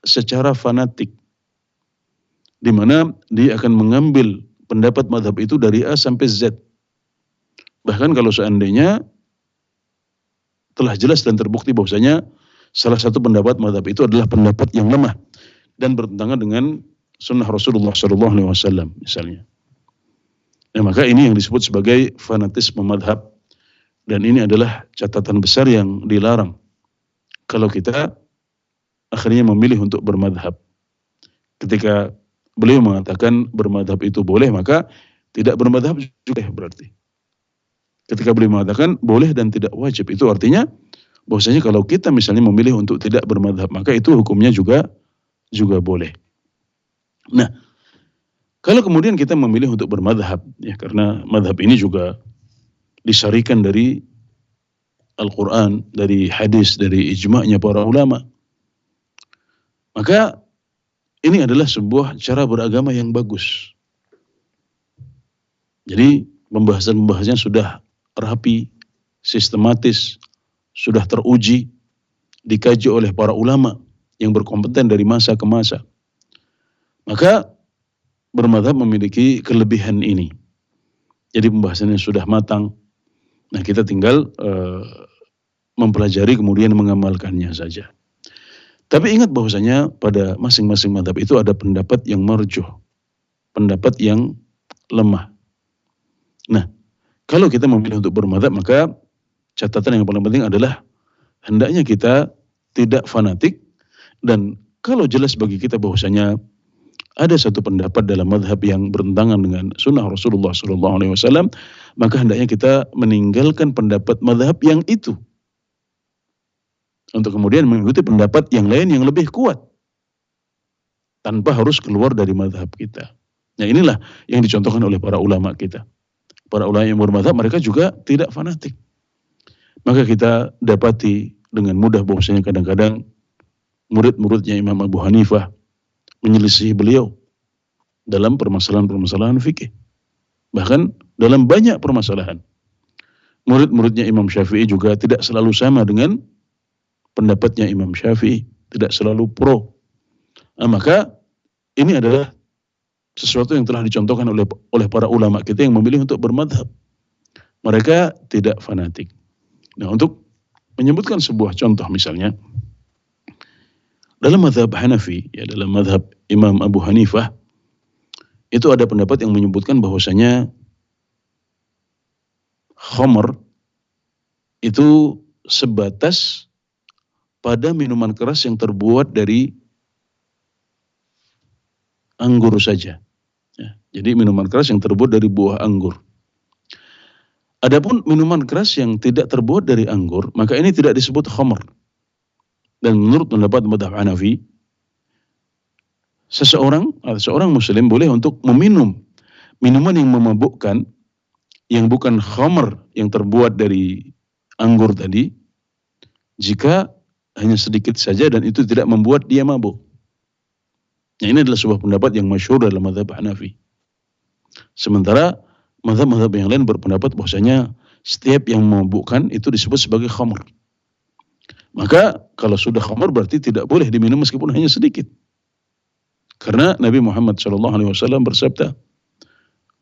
secara fanatik, di mana dia akan mengambil pendapat madhab itu dari A sampai Z. Bahkan kalau seandainya telah jelas dan terbukti bahwasanya salah satu pendapat madhab itu adalah pendapat yang lemah dan bertentangan dengan sunnah Rasulullah SAW misalnya. Nah, maka ini yang disebut sebagai fanatisme madhab, dan ini adalah catatan besar yang dilarang kalau kita akhirnya memilih untuk bermadhab. Ketika beliau mengatakan bermadhab itu boleh, maka tidak bermadhab juga berarti. Ketika beliau mengatakan boleh dan tidak wajib, itu artinya bahwasanya kalau kita misalnya memilih untuk tidak bermadhab, maka itu hukumnya juga boleh. Nah, kalau kemudian kita memilih untuk bermadhab, ya karena madhab ini juga disarikan dari Al-Quran, dari hadis, dari ijma'nya para ulama, maka ini adalah sebuah cara beragama yang bagus. Jadi pembahasan-pembahasannya sudah rapi, sistematis, sudah teruji, dikaji oleh para ulama yang berkompeten dari masa ke masa. Maka bermadhab memiliki kelebihan ini. Jadi pembahasannya sudah matang. Nah, kita tinggal mempelajari kemudian mengamalkannya saja. Tapi ingat bahwasanya pada masing-masing madhab itu ada pendapat yang marjuh, pendapat yang lemah. Nah, kalau kita memilih untuk bermadhab, maka catatan yang paling penting adalah hendaknya kita tidak fanatik, dan kalau jelas bagi kita bahwasanya ada satu pendapat dalam madhab yang bertentangan dengan sunnah Rasulullah SAW, maka hendaknya kita meninggalkan pendapat madhab yang itu untuk kemudian mengikuti pendapat yang lain yang lebih kuat tanpa harus keluar dari madhab kita. Nah, inilah yang dicontohkan oleh para ulama kita. Para ulama yang bermadhab, mereka juga tidak fanatik. Maka kita dapati dengan mudah bahwasanya kadang-kadang murid-muridnya Imam Abu Hanifah menyelisih beliau dalam permasalahan-permasalahan fikih. Bahkan dalam banyak permasalahan. Murid-muridnya Imam Syafi'i juga tidak selalu sama dengan pendapatnya Imam Syafi'i, tidak selalu pro. Nah, maka ini adalah sesuatu yang telah dicontohkan oleh para ulama kita yang memilih untuk bermadhab. Mereka tidak fanatik. Nah, untuk menyebutkan sebuah contoh misalnya, dalam madhab Hanafi, ya dalam madhab Imam Abu Hanifah, itu ada pendapat yang menyebutkan bahwasanya khamr itu sebatas pada minuman keras yang terbuat dari anggur saja. Ya, jadi minuman keras yang terbuat dari buah anggur. Adapun minuman keras yang tidak terbuat dari anggur, maka ini tidak disebut khamr. Dan menurut pendapat madhab Hanafi, seorang muslim boleh untuk meminum minuman yang memabukkan, yang bukan khamr yang terbuat dari anggur tadi, jika hanya sedikit saja dan itu tidak membuat dia mabuk. Nah, ini adalah sebuah pendapat yang masyhur dalam mazhab Hanafi. Sementara mazhab-mazhab yang lain berpendapat bahwasanya setiap yang memabukkan itu disebut sebagai khamr. Maka kalau sudah khamr berarti tidak boleh diminum meskipun hanya sedikit. Karena Nabi Muhammad SAW bersabda,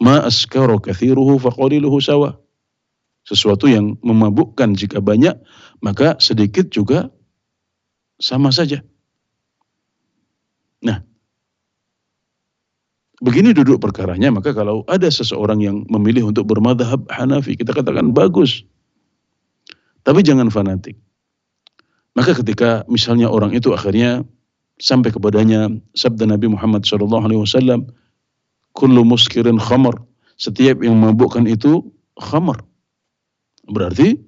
"Ma askara kathiruhu faqaliluhu sawa." Sesuatu yang memabukkan jika banyak, maka sedikit juga sama saja. Nah, begini duduk perkaranya, maka kalau ada seseorang yang memilih untuk bermadhab Hanafi, kita katakan bagus. Tapi jangan fanatik. Maka ketika misalnya orang itu akhirnya sampai kepadanya sabda Nabi Muhammad SAW, kullu muskirin khamar, setiap yang memabukkan itu khamar. Berarti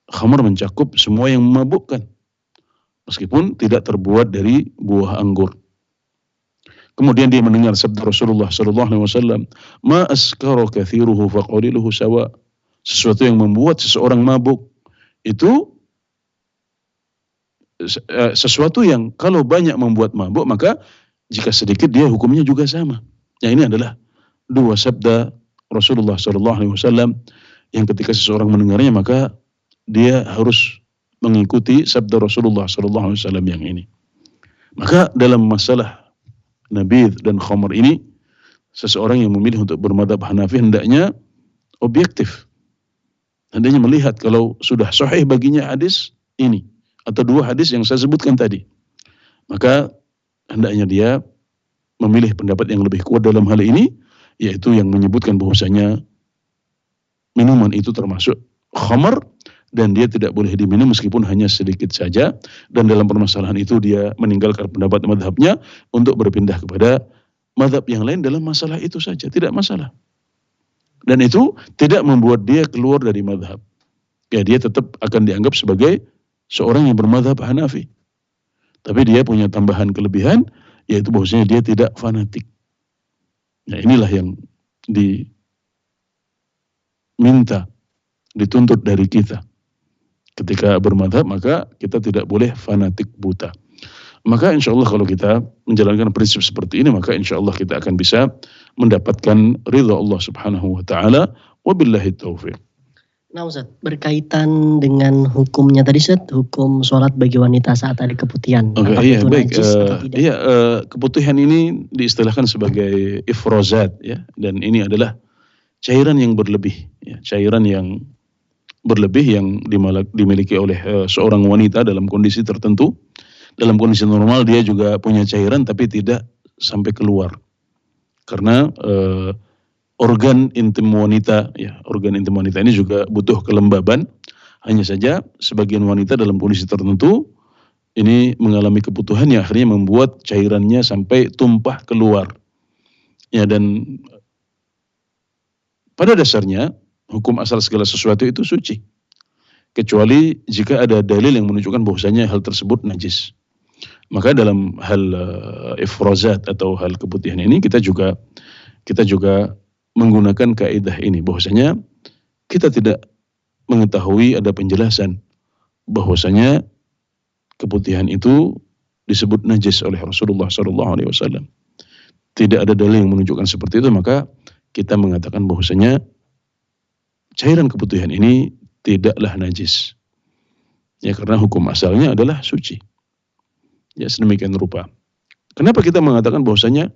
khamar mencakup semua yang memabukkan, meskipun tidak terbuat dari buah anggur. Kemudian dia mendengar sabda Rasulullah SAW, ma askara kathiruhu faqaliluhu sawa. Sesuatu yang membuat seseorang mabuk itu sesuatu yang kalau banyak membuat mabuk, maka jika sedikit dia hukumnya juga sama. Ya, ini adalah dua sabda Rasulullah SAW yang ketika seseorang mendengarnya maka dia harus mengikuti sabda Rasulullah SAW yang ini. Maka dalam masalah nabidh dan khamr ini, seseorang yang memilih untuk bermadhab Hanafi hendaknya objektif. Hendaknya melihat kalau sudah sahih baginya hadis ini atau dua hadis yang saya sebutkan tadi, maka hendaknya dia memilih pendapat yang lebih kuat dalam hal ini, yaitu yang menyebutkan bahwasanya minuman itu termasuk khamr dan dia tidak boleh diminum meskipun hanya sedikit saja, dan dalam permasalahan itu dia meninggalkan pendapat madhabnya untuk berpindah kepada madhab yang lain dalam masalah itu saja, tidak masalah. Dan itu tidak membuat dia keluar dari madhab. Ya, dia tetap akan dianggap sebagai seorang yang bermadhab Hanafi. Tapi dia punya tambahan kelebihan, yaitu bahwasanya dia tidak fanatik. Nah, inilah yang diminta, dituntut dari kita. Ketika bermadhab, maka kita tidak boleh fanatik buta. Maka insya Allah kalau kita menjalankan prinsip seperti ini, maka insya Allah kita akan bisa mendapatkan ridha Allah Subhanahu wa ta'ala. Wabillahi taufiq. Nah Ustaz, berkaitan dengan hukumnya tadi Ustaz, hukum sholat bagi wanita saat ada keputihan. Iya, baik. Keputihan ini diistilahkan sebagai ifrozat, ya, dan ini adalah cairan yang berlebih, ya, cairan yang berlebih yang dimiliki oleh seorang wanita dalam kondisi tertentu. Dalam kondisi normal dia juga punya cairan tapi tidak sampai keluar, karena organ intim wanita, ya, organ intim wanita ini juga butuh kelembaban. Hanya saja sebagian wanita dalam kondisi tertentu ini mengalami kebutuhan yang akhirnya membuat cairannya sampai tumpah keluar. Ya, dan pada dasarnya hukum asal segala sesuatu itu suci, kecuali jika ada dalil yang menunjukkan bahwasanya hal tersebut najis. Maka dalam hal ifrozat atau hal keputihan ini kita juga menggunakan kaidah ini, bahwasanya kita tidak mengetahui ada penjelasan bahwasanya keputihan itu disebut najis oleh Rasulullah SAW. Tidak ada dalil yang menunjukkan seperti itu, maka kita mengatakan bahwasanya cairan keputihan ini tidaklah najis. Ya, karena hukum asalnya adalah suci. Ya, sedemikian rupa. Kenapa kita mengatakan bahwasanya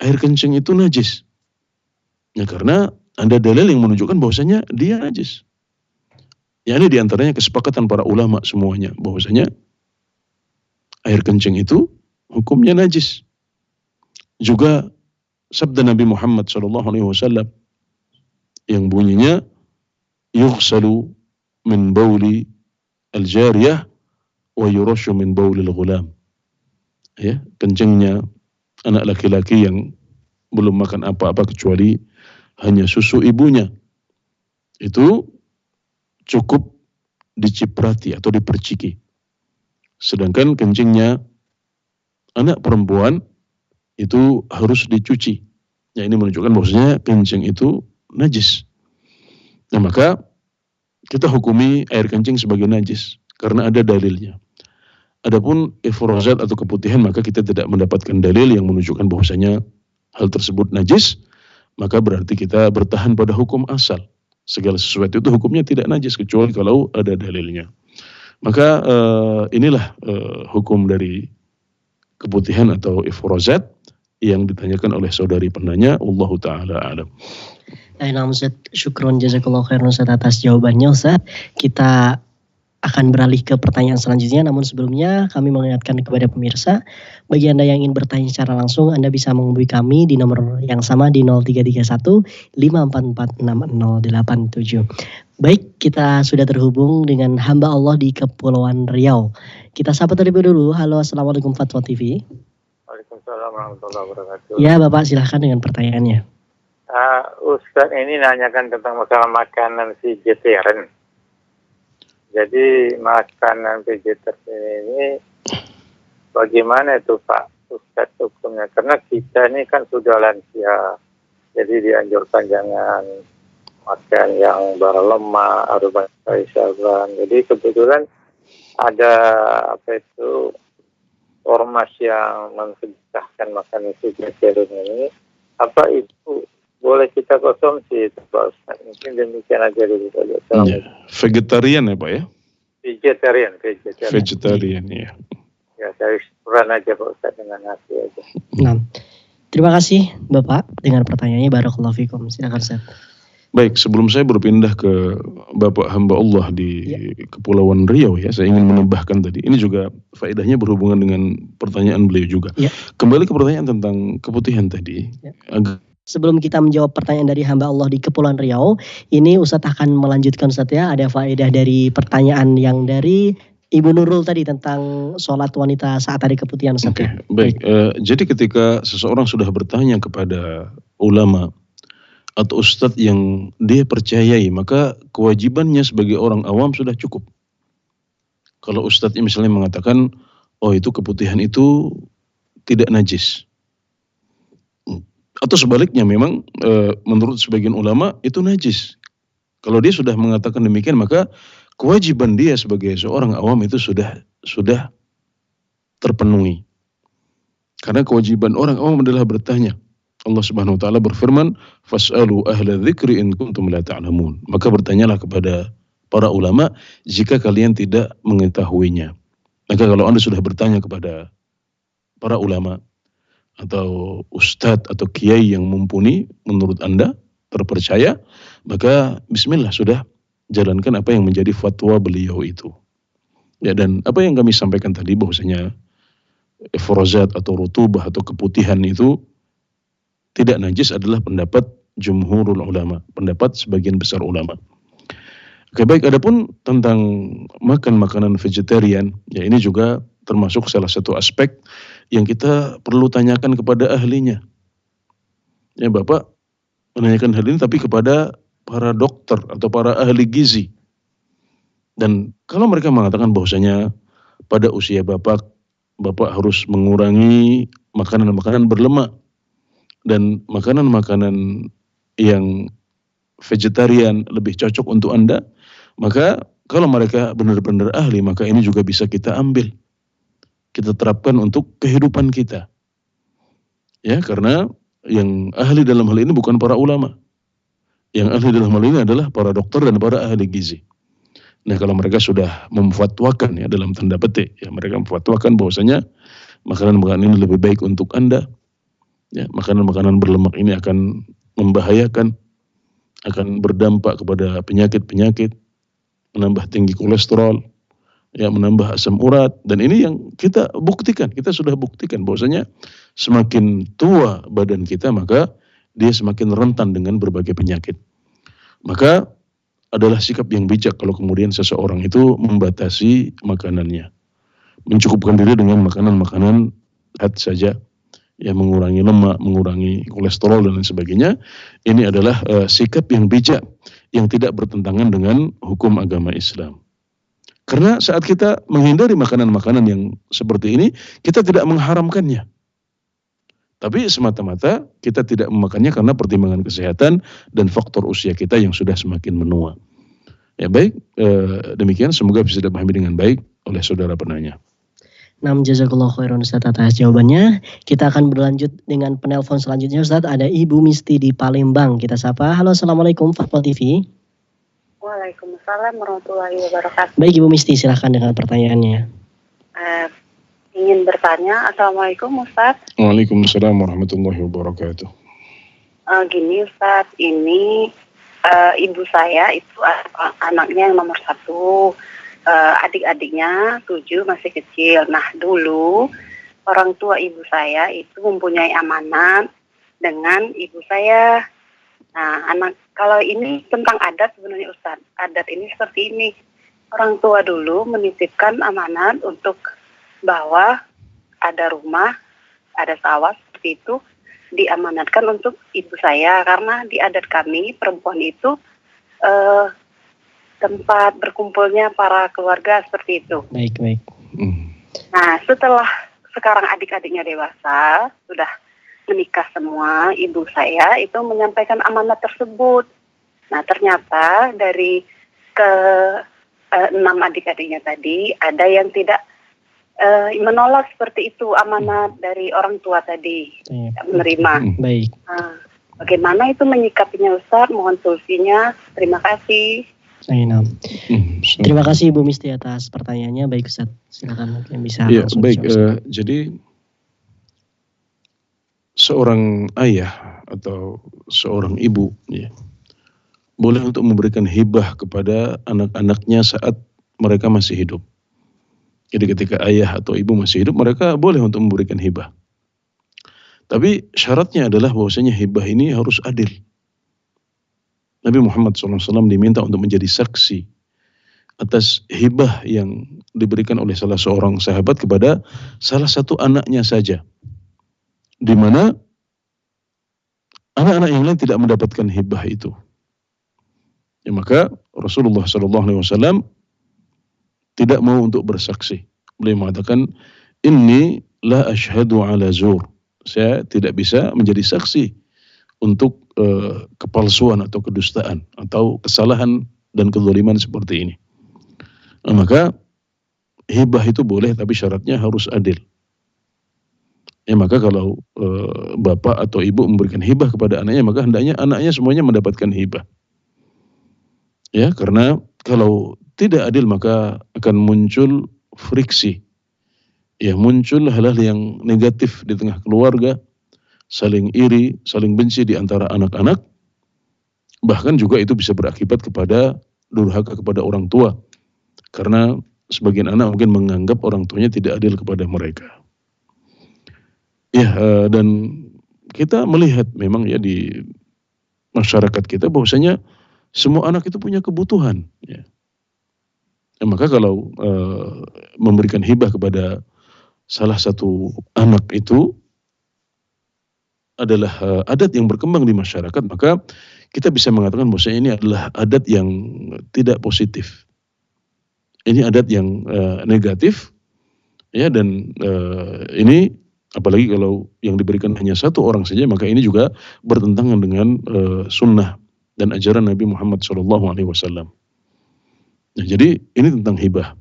air kencing itu najis? Ya, karena ada dalil yang menunjukkan bahwasanya dia najis. Ya, ini diantaranya kesepakatan para ulama semuanya bahwasanya air kencing itu hukumnya najis. Juga sabda Nabi Muhammad SAW yang bunyinya yughsalu min bauli al-jariyah wa yurashu min bauli al-ghulam. Ya, kencingnya anak laki-laki yang belum makan apa-apa kecuali hanya susu ibunya, itu cukup diciprati atau diperciki. Sedangkan kencingnya anak perempuan itu harus dicuci. Ya, ini menunjukkan bahwasanya kencing itu najis. Nah, maka kita hukumi air kencing sebagai najis karena ada dalilnya. Adapun ifrozat atau keputihan, maka kita tidak mendapatkan dalil yang menunjukkan bahwasanya hal tersebut najis, maka berarti kita bertahan pada hukum asal. Segala sesuatu itu hukumnya tidak najis kecuali kalau ada dalilnya. Maka inilah hukum dari keputihan atau ifrozat yang ditanyakan oleh saudari penanya. Allahu ta'ala a'lam. Nah, Ustaz, syukron jazakallahu khairan Ustaz atas jawabannya Ustaz. Kita akan beralih ke pertanyaan selanjutnya, namun sebelumnya kami mengingatkan kepada pemirsa, bagi Anda yang ingin bertanya secara langsung, Anda bisa menghubungi kami di nomor yang sama di 0331 544 6087. Baik, kita sudah terhubung dengan hamba Allah di Kepulauan Riau. Kita sapa terlebih dulu. Halo, Assalamualaikum Fatwa TV. Waalaikumsalam warahmatullahi wabarakatuh. Ya Bapak, silahkan dengan pertanyaannya. Ustaz ini nanyakan tentang masalah makanan vegetarian. Jadi makanan vegetarian ini bagaimana itu Pak Ustaz hukumnya? Karena kita ini kan sudah lansia, jadi dianjurkan jangan makan yang berlemak, aroma saban. Jadi kebetulan ada ormas yang mensegahkan makanan vegetarian ini, apa itu boleh kita konsumsi itu Pak Ustaz? Mungkin demikian aja dulu. Ya, vegetarian ya Pak ya? Vegetarian ya. Ya, saya syukuran aja Pak Ustaz dengan hati aja. Nah, terima kasih Bapak dengan pertanyaannya. Barakallahu fikum. Silakan Ustaz. Baik, sebelum saya berpindah ke Bapak hamba Allah di Kepulauan Riau ya, saya ingin menambahkan tadi. Ini juga faedahnya berhubungan dengan pertanyaan beliau juga. Ya. Kembali ke pertanyaan tentang keputihan tadi. Ya. Sebelum kita menjawab pertanyaan dari hamba Allah di Kepulauan Riau, ini Ustadz akan melanjutkan Ustadz ya, ada faedah dari pertanyaan yang dari Ibu Nurul tadi tentang sholat wanita saat hari keputihan Ustadz. Oke, baik. Jadi ketika seseorang sudah bertanya kepada ulama atau ustadz yang dia percayai, maka kewajibannya sebagai orang awam sudah cukup. Kalau ustadznya misalnya mengatakan, oh itu keputihan itu tidak najis. Atau sebaliknya memang menurut sebagian ulama itu najis. Kalau dia sudah mengatakan demikian, maka kewajiban dia sebagai seorang awam itu sudah terpenuhi. Karena kewajiban orang awam adalah bertanya. Allah Subhanahu wa taala berfirman, "Fas'alu ahla dzikri in kuntum la ta'lamun." Maka bertanyalah kepada para ulama jika kalian tidak mengetahuinya. Maka kalau Anda sudah bertanya kepada para ulama atau ustadz atau kiai yang mumpuni menurut Anda terpercaya, maka bismillah sudah jalankan apa yang menjadi fatwa beliau itu. Ya, dan apa yang kami sampaikan tadi bahwasanya ifrozat atau rutubah atau keputihan itu tidak najis adalah pendapat jumhurul ulama, pendapat sebagian besar ulama. Oke, baik, adapun tentang makan makanan vegetarian, ya ini juga termasuk salah satu aspek yang kita perlu tanyakan kepada ahlinya. Ya, Bapak menanyakan hal ini tapi kepada para dokter atau para ahli gizi. Dan kalau mereka mengatakan bahwasanya pada usia Bapak harus mengurangi makanan-makanan berlemak dan makanan-makanan yang vegetarian lebih cocok untuk Anda, maka kalau mereka benar-benar ahli, maka ini juga bisa kita ambil. Kita terapkan untuk kehidupan kita. Ya, karena yang ahli dalam hal ini bukan para ulama. Yang ahli dalam hal ini adalah para dokter dan para ahli gizi. Nah, kalau mereka sudah memfatwakan ya dalam tanda petik, ya mereka memfatwakan bahwasanya makanan-makanan ini lebih baik untuk Anda. Ya, makanan-makanan berlemak ini akan membahayakan, akan berdampak kepada penyakit-penyakit, menambah tinggi kolesterol, ya menambah asam urat, dan ini yang kita buktikan, kita sudah buktikan bahwasanya semakin tua badan kita maka dia semakin rentan dengan berbagai penyakit. Maka adalah sikap yang bijak kalau kemudian seseorang itu membatasi makanannya, mencukupkan diri dengan makanan-makanan sehat saja, ya mengurangi lemak, mengurangi kolesterol dan lain sebagainya. Ini adalah sikap yang bijak yang tidak bertentangan dengan hukum agama Islam. Karena saat kita menghindari makanan-makanan yang seperti ini, kita tidak mengharamkannya. Tapi semata-mata kita tidak memakannya karena pertimbangan kesehatan dan faktor usia kita yang sudah semakin menua. Ya baik, demikian semoga bisa dipahami dengan baik oleh saudara penanya. Jazakallah khairan Ustaz atas jawabannya. Kita akan berlanjut dengan penelpon selanjutnya Ustaz. Ada Ibu Misti di Palembang. Kita sapa. Halo, Assalamualaikum Fatwa TV. Waalaikumsalam warahmatullahi wabarakatuh. Baik Ibu Misti, silahkan dengan pertanyaannya. Ingin bertanya, Assalamualaikum Ustaz. Waalaikumsalam warahmatullahi wabarakatuh. Gini Ustaz, ini ibu saya itu anaknya yang nomor 1, adik-adiknya 7 masih kecil. Nah dulu orang tua ibu saya itu mempunyai amanat dengan ibu saya. Nah kalau ini tentang adat sebenarnya Ustaz, adat ini seperti ini. Orang tua dulu menitipkan amanat untuk bahwa ada rumah, ada sawah seperti itu, diamanatkan untuk ibu saya, karena di adat kami perempuan itu tempat berkumpulnya para keluarga seperti itu. Baik. Nah setelah sekarang adik-adiknya dewasa, sudah menikah semua, ibu saya itu menyampaikan amanat tersebut. Nah ternyata dari 6 adik-adiknya tadi ada yang tidak menolak seperti itu amanat dari orang tua tadi, tidak menerima. Baik. Bagaimana itu menyikapinya Ustaz? Mohon solusinya. Terima kasih. Terima kasih Ibu Misti atas pertanyaannya. Baik Ustaz, silakan mungkin bisa. Ya, baik. Jadi seorang ayah atau seorang ibu ya, boleh untuk memberikan hibah kepada anak-anaknya saat mereka masih hidup. Jadi ketika ayah atau ibu masih hidup, mereka boleh untuk memberikan hibah. Tapi syaratnya adalah bahwasanya hibah ini harus adil. Nabi Muhammad SAW diminta untuk menjadi saksi atas hibah yang diberikan oleh salah seorang sahabat kepada salah satu anaknya saja, di mana anak-anak yang lain tidak mendapatkan hibah itu. Ya, maka Rasulullah SAW tidak mau untuk bersaksi. Beliau mengatakan, inni la ashhadu ala zur. Saya tidak bisa menjadi saksi untuk kepalsuan atau kedustaan atau kesalahan dan kezaliman seperti ini. Nah, maka hibah itu boleh, tapi syaratnya harus adil. Ya, maka kalau bapak atau ibu memberikan hibah kepada anaknya, maka hendaknya anaknya semuanya mendapatkan hibah. Ya, karena kalau tidak adil maka akan muncul friksi. Ya, muncul hal-hal yang negatif di tengah keluarga, saling iri, saling benci di antara anak-anak. Bahkan juga itu bisa berakibat kepada durhaka kepada orang tua. Karena sebagian anak mungkin menganggap orang tuanya tidak adil kepada mereka. Ya, dan kita melihat memang ya di masyarakat kita bahwasanya semua anak itu punya kebutuhan. Ya. Maka kalau memberikan hibah kepada salah satu anak itu adalah adat yang berkembang di masyarakat, maka kita bisa mengatakan bahwa ini adalah adat yang tidak positif. Ini adat yang negatif, ya, dan ini apalagi kalau yang diberikan hanya satu orang saja, maka ini juga bertentangan dengan sunnah dan ajaran Nabi Muhammad SAW. Nah, jadi ini tentang hibah.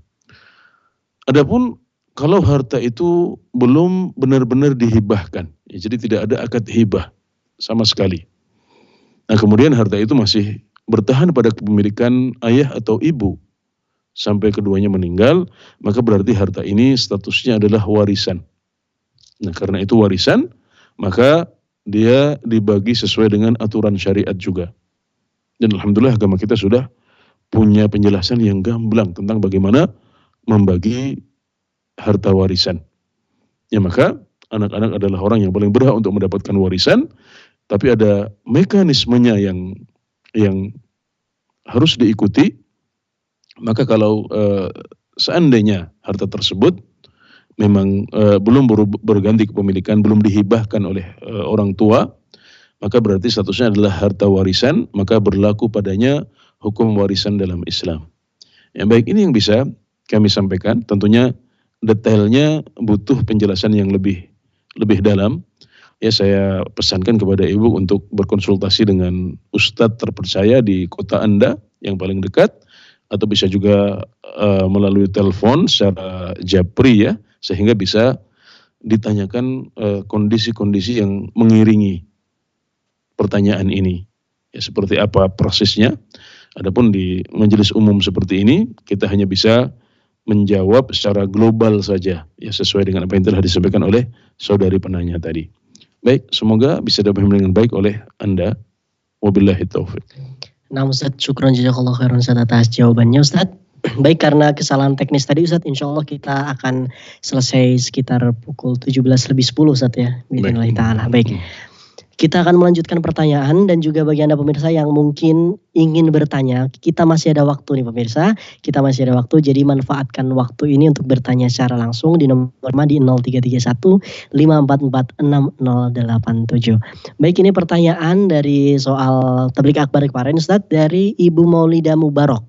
Adapun kalau harta itu belum benar-benar dihibahkan, ya, jadi tidak ada akad hibah sama sekali. Nah, kemudian harta itu masih bertahan pada kepemilikan ayah atau ibu sampai keduanya meninggal, maka berarti harta ini statusnya adalah warisan. Nah, karena itu warisan, maka dia dibagi sesuai dengan aturan syariat juga. Dan alhamdulillah agama kita sudah punya penjelasan yang gamblang tentang bagaimana membagi harta warisan. Ya, maka anak-anak adalah orang yang paling berhak untuk mendapatkan warisan, tapi ada mekanismenya yang harus diikuti. Maka kalau seandainya harta tersebut memang belum berganti kepemilikan, belum dihibahkan oleh orang tua, maka berarti statusnya adalah harta warisan, maka berlaku padanya hukum warisan dalam Islam. Yang baik, ini yang bisa kami sampaikan. Tentunya detailnya butuh penjelasan yang lebih dalam. Ya, saya pesankan kepada ibu untuk berkonsultasi dengan ustadz terpercaya di kota Anda yang paling dekat, atau bisa juga melalui telepon secara japri ya, sehingga bisa ditanyakan kondisi-kondisi yang mengiringi pertanyaan ini. Ya, seperti apa prosesnya. Adapun di majelis umum seperti ini, kita hanya bisa menjawab secara global saja, ya sesuai dengan apa yang telah disampaikan oleh saudari penanya tadi. Baik, semoga bisa dipahami dengan baik oleh Anda. Wabillahi taufik. Nah Ustaz, syukron jazakallahu khairan Ustaz atas jawabannya Ustaz. Baik, karena kesalahan teknis tadi Ustaz, insya Allah kita akan selesai sekitar pukul 17:10 Ustaz ya. Bismillah ta'ala. Baik. Kita akan melanjutkan pertanyaan dan juga bagi Anda pemirsa yang mungkin ingin bertanya, kita masih ada waktu nih pemirsa, kita masih ada waktu, jadi manfaatkan waktu ini untuk bertanya secara langsung di nomor di 0331 544 6087. Baik, ini pertanyaan dari soal tabligh akbar kemarin Ustaz dari Ibu Maulida Mubarak.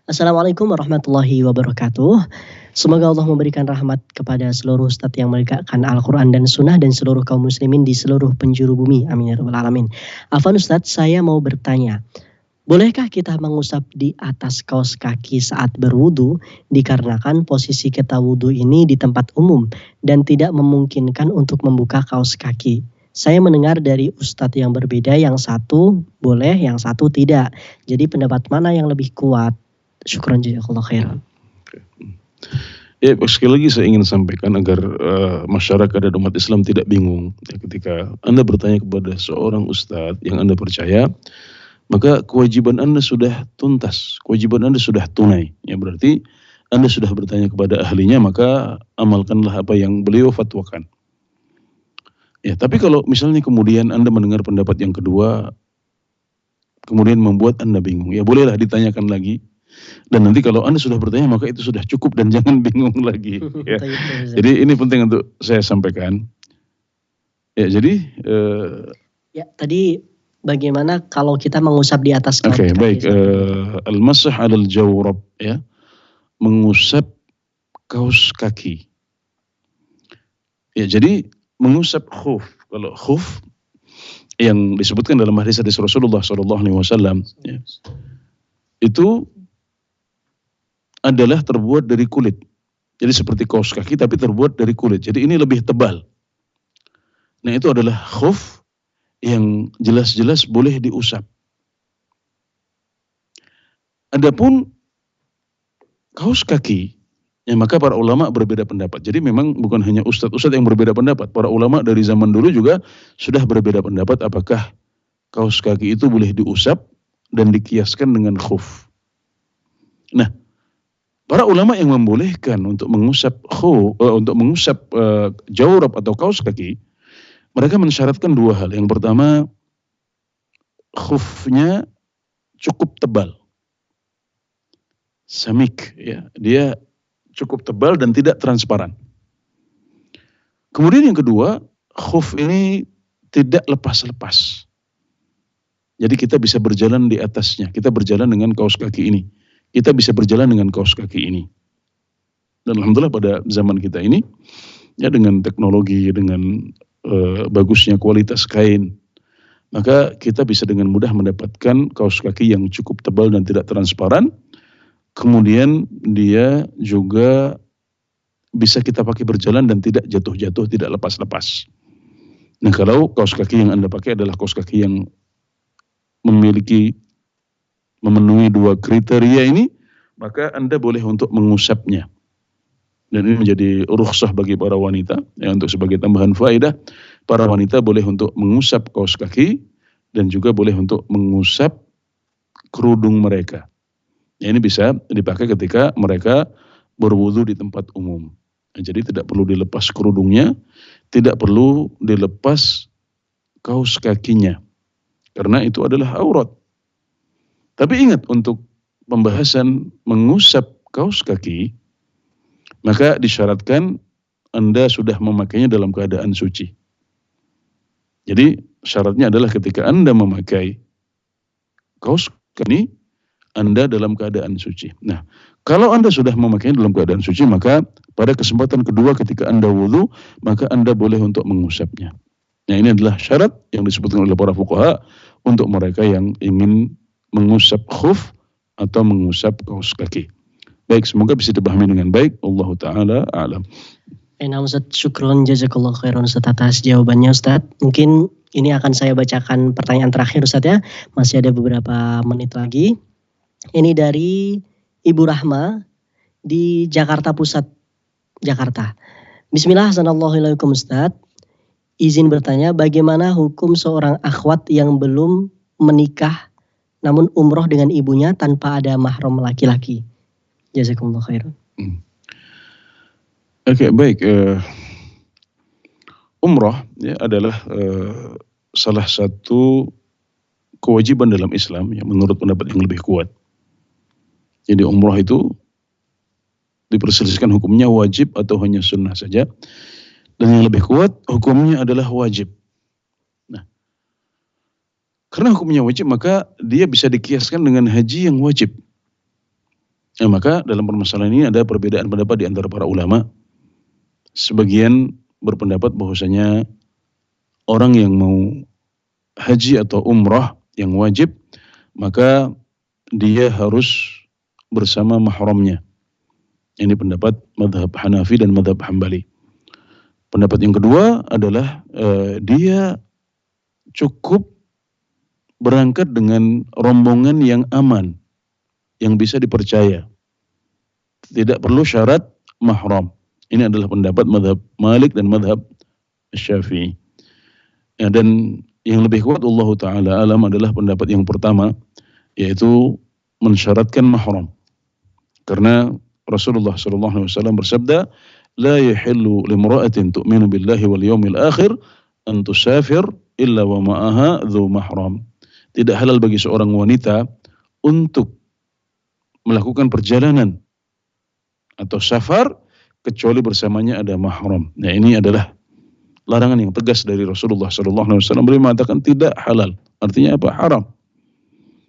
Assalamualaikum warahmatullahi wabarakatuh. Semoga Allah memberikan rahmat kepada seluruh ustadz yang menegakkan Al-Quran dan Sunnah dan seluruh kaum muslimin di seluruh penjuru bumi. Amin ya rabbal alamin. Afwan Ustadz, saya mau bertanya, bolehkah kita mengusap di atas kaos kaki saat berwudu dikarenakan posisi kita wudu ini di tempat umum dan tidak memungkinkan untuk membuka kaos kaki? Saya mendengar dari ustadz yang berbeda, yang satu boleh, yang satu tidak. Jadi pendapat mana yang lebih kuat? Syukran jazakallahu khairan. Ya, sekali lagi saya ingin sampaikan agar masyarakat dan umat Islam tidak bingung. Ya, ketika Anda bertanya kepada seorang ustadz yang Anda percaya, maka kewajiban Anda sudah tuntas, kewajiban Anda sudah tunai. Ya, berarti Anda sudah bertanya kepada ahlinya, maka amalkanlah apa yang beliau fatwakan. Ya, tapi kalau misalnya kemudian Anda mendengar pendapat yang kedua, kemudian membuat Anda bingung, ya bolehlah ditanyakan lagi. Dan nanti kalau Anda sudah bertanya, maka itu sudah cukup dan jangan bingung lagi. Ya. Jadi ini penting untuk saya sampaikan. Ya, jadi ya, tadi bagaimana kalau kita mengusap di atas kaos kaki? Baik. Al-masah 'alal jawrab, ya. Mengusap kaos kaki. Ya, jadi mengusap khuf. Kalau khuf yang disebutkan dalam hadis Rasulullah SAW, ya, itu adalah terbuat dari kulit. Jadi seperti kaos kaki tapi terbuat dari kulit. Jadi ini lebih tebal. Nah, itu adalah khuf yang jelas-jelas boleh diusap. Adapun kaos kaki, ya maka para ulama berbeda pendapat. Jadi memang bukan hanya ustadz-ustadz yang berbeda pendapat. Para ulama dari zaman dulu juga sudah berbeda pendapat apakah kaos kaki itu boleh diusap dan dikiaskan dengan khuf. Nah, para ulama yang membolehkan untuk mengusap jawrab atau kaos kaki, mereka mensyaratkan dua hal. Yang pertama, khufnya cukup tebal, samik, ya, dia cukup tebal dan tidak transparan. Kemudian yang kedua, khuf ini tidak lepas-lepas. Jadi kita bisa berjalan di atasnya, kita berjalan dengan kaos kaki ini. Kita bisa berjalan dengan kaos kaki ini. Dan alhamdulillah pada zaman kita ini, ya dengan teknologi, dengan bagusnya kualitas kain, maka kita bisa dengan mudah mendapatkan kaos kaki yang cukup tebal dan tidak transparan. Kemudian dia juga bisa kita pakai berjalan dan tidak jatuh-jatuh, tidak lepas-lepas. Nah, kalau kaos kaki yang Anda pakai adalah kaos kaki yang memenuhi dua kriteria ini, maka Anda boleh untuk mengusapnya. Dan ini menjadi rukhsah bagi para wanita, ya, untuk sebagai tambahan faedah, para wanita boleh untuk mengusap kaos kaki dan juga boleh untuk mengusap kerudung mereka. Ya, ini bisa dipakai ketika mereka berwudu di tempat umum. Ya, jadi tidak perlu dilepas kerudungnya, tidak perlu dilepas kaos kakinya, karena itu adalah aurat. Tapi ingat, untuk pembahasan mengusap kaos kaki, maka disyaratkan Anda sudah memakainya dalam keadaan suci. Jadi syaratnya adalah ketika Anda memakai kaos kaki, Anda dalam keadaan suci. Nah, kalau Anda sudah memakainya dalam keadaan suci, maka pada kesempatan kedua ketika Anda wudu, maka Anda boleh untuk mengusapnya. Nah, ini adalah syarat yang disebutkan oleh para fuqaha untuk mereka yang ingin mengusap khuf atau mengusap kaos kaki. Baik, semoga bisa dipahami dengan baik. Allahu ta'ala a'lam. Nah Ustaz, syukron jazakallah khairan Ustaz atas jawabannya Ustaz. Mungkin ini akan saya bacakan pertanyaan terakhir Ustaz ya. Masih ada beberapa menit lagi. Ini dari Ibu Rahma di Jakarta Pusat, Jakarta. Bismillah, assalamualaikum Ustaz. Izin bertanya, bagaimana hukum seorang akhwat yang belum menikah namun umroh dengan ibunya tanpa ada mahram laki-laki? Jazakumullah khairan. Oke, baik. Umroh ya, adalah salah satu kewajiban dalam Islam yang menurut pendapat yang lebih kuat. Jadi umroh itu diperselisihkan hukumnya wajib atau hanya sunnah saja. Dan yang lebih kuat hukumnya adalah wajib. Nah, karena hukumnya wajib maka dia bisa dikiaskan dengan haji yang wajib. Nah, maka dalam permasalahan ini ada perbedaan pendapat di antara para ulama. Sebagian berpendapat bahwasanya orang yang mau haji atau umrah yang wajib, maka dia harus bersama mahramnya. Ini pendapat mazhab Hanafi dan mazhab Hambali. Pendapat yang kedua adalah dia cukup berangkat dengan rombongan yang aman, yang bisa dipercaya. Tidak perlu syarat mahram. Ini adalah pendapat mazhab Malik dan mazhab Syafi'i. Ya, dan yang lebih kuat Allah Ta'ala alam adalah pendapat yang pertama, yaitu mensyaratkan mahram. Karena Rasulullah SAW bersabda, la yahillu limra'atin tu'minu billahi wal yawmil akhir an tusafir illa wa ma'aha dhu mahram. Tidak halal bagi seorang wanita untuk melakukan perjalanan atau safar kecuali bersamanya ada mahram. Nah, ini adalah larangan yang tegas dari Rasulullah SAW. Beliau mengatakan tidak halal. Artinya apa? Haram.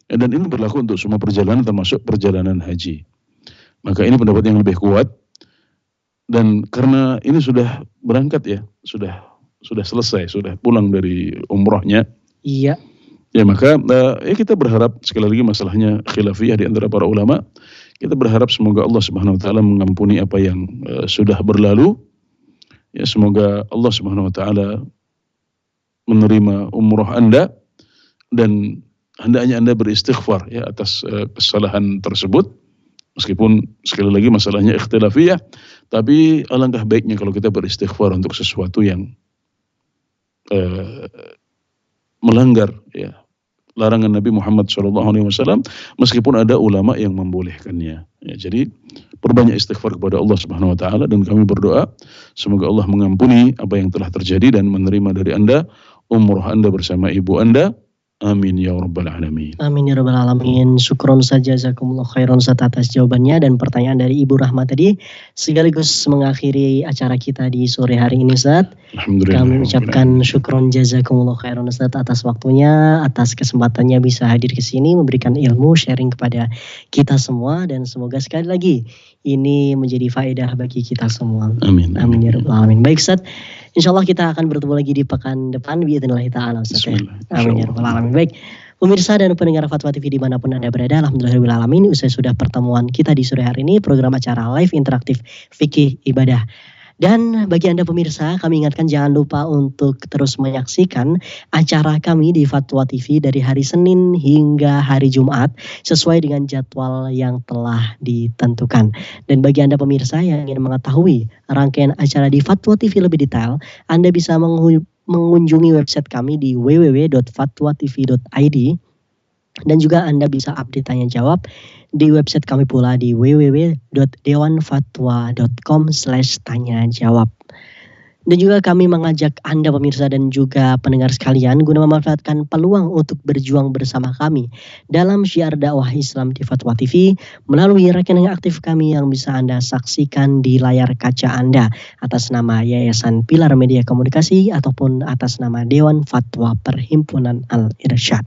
Dan ini berlaku untuk semua perjalanan termasuk perjalanan haji. Maka ini pendapat yang lebih kuat. Dan karena ini sudah berangkat ya, sudah selesai, sudah pulang dari umrohnya. Iya. Ya maka ya kita berharap, sekali lagi masalahnya khilafiyah di antara para ulama. Kita berharap semoga Allah Subhanahu wa taala mengampuni apa yang sudah berlalu. Ya, semoga Allah Subhanahu wa taala menerima umroh Anda dan hendaknya Anda beristighfar ya atas kesalahan tersebut. Meskipun sekali lagi masalahnya ikhtilafiyah, tapi alangkah baiknya kalau kita beristighfar untuk sesuatu yang melanggar ya larangan Nabi Muhammad SAW, meskipun ada ulama yang membolehkannya. Ya, jadi perbanyak istighfar kepada Allah Subhanahu Wa Taala dan kami berdoa semoga Allah mengampuni apa yang telah terjadi dan menerima dari Anda umroh Anda bersama ibu Anda. Amin ya rabbal alamin. Amin ya rabbal alamin. Syukron saja, jazakumullah khairan atas jawabannya dan pertanyaan dari Ibu Rahma tadi sekaligus mengakhiri acara kita di sore hari ini Ustaz. Alhamdulillah. Kami ucapkan syukron jazakumullah khairan Ustaz atas waktunya, atas kesempatannya bisa hadir ke sini memberikan ilmu, sharing kepada kita semua dan semoga sekali lagi ini menjadi faedah bagi kita semua. Amin. Amin ya rabbal alamin. Baik Ustaz. InsyaAllah kita akan bertemu lagi di pekan depan. Bi'idhnillahi ta'ala Ustaz ya. Amin ya rabbal alamin. Baik, pemirsa dan pendengar Fatwa TV dimanapun Anda berada, alhamdulillahirrahmanirrahim. Usai sudah pertemuan kita di sore hari ini, program acara live interaktif Fikih Ibadah. Dan bagi Anda pemirsa, kami ingatkan jangan lupa untuk terus menyaksikan acara kami di Fatwa TV dari hari Senin hingga hari Jumat sesuai dengan jadwal yang telah ditentukan. Dan bagi Anda pemirsa yang ingin mengetahui rangkaian acara di Fatwa TV lebih detail, Anda bisa mengunjungi website kami di www.fatwatv.id dan juga Anda bisa update tanya jawab di website kami pula di www.dewanfatwa.com/tanya jawab. Dan juga kami mengajak Anda pemirsa dan juga pendengar sekalian guna memanfaatkan peluang untuk berjuang bersama kami dalam syiar dakwah Islam di Fatwa TV melalui rekening aktif kami yang bisa Anda saksikan di layar kaca Anda atas nama Yayasan Pilar Media Komunikasi ataupun atas nama Dewan Fatwa Perhimpunan Al-Irsyad.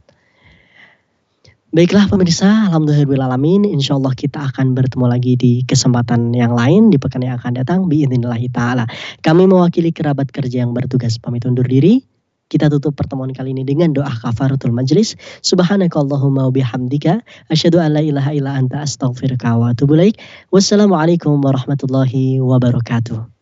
Baiklah pemirsa, alhamdulillahirrahmanirrahim. InsyaAllah kita akan bertemu lagi di kesempatan yang lain di pekan yang akan datang. Bi'idhnillahi ta'ala. Kami mewakili kerabat kerja yang bertugas pamit undur diri. Kita tutup pertemuan kali ini dengan doa kafaratul majlis. Subhanakallahumma wa bihamdika asyhadu an la ilaha illa anta astaghfiruka wa atubu ilaik. Wassalamualaikum warahmatullahi wabarakatuh.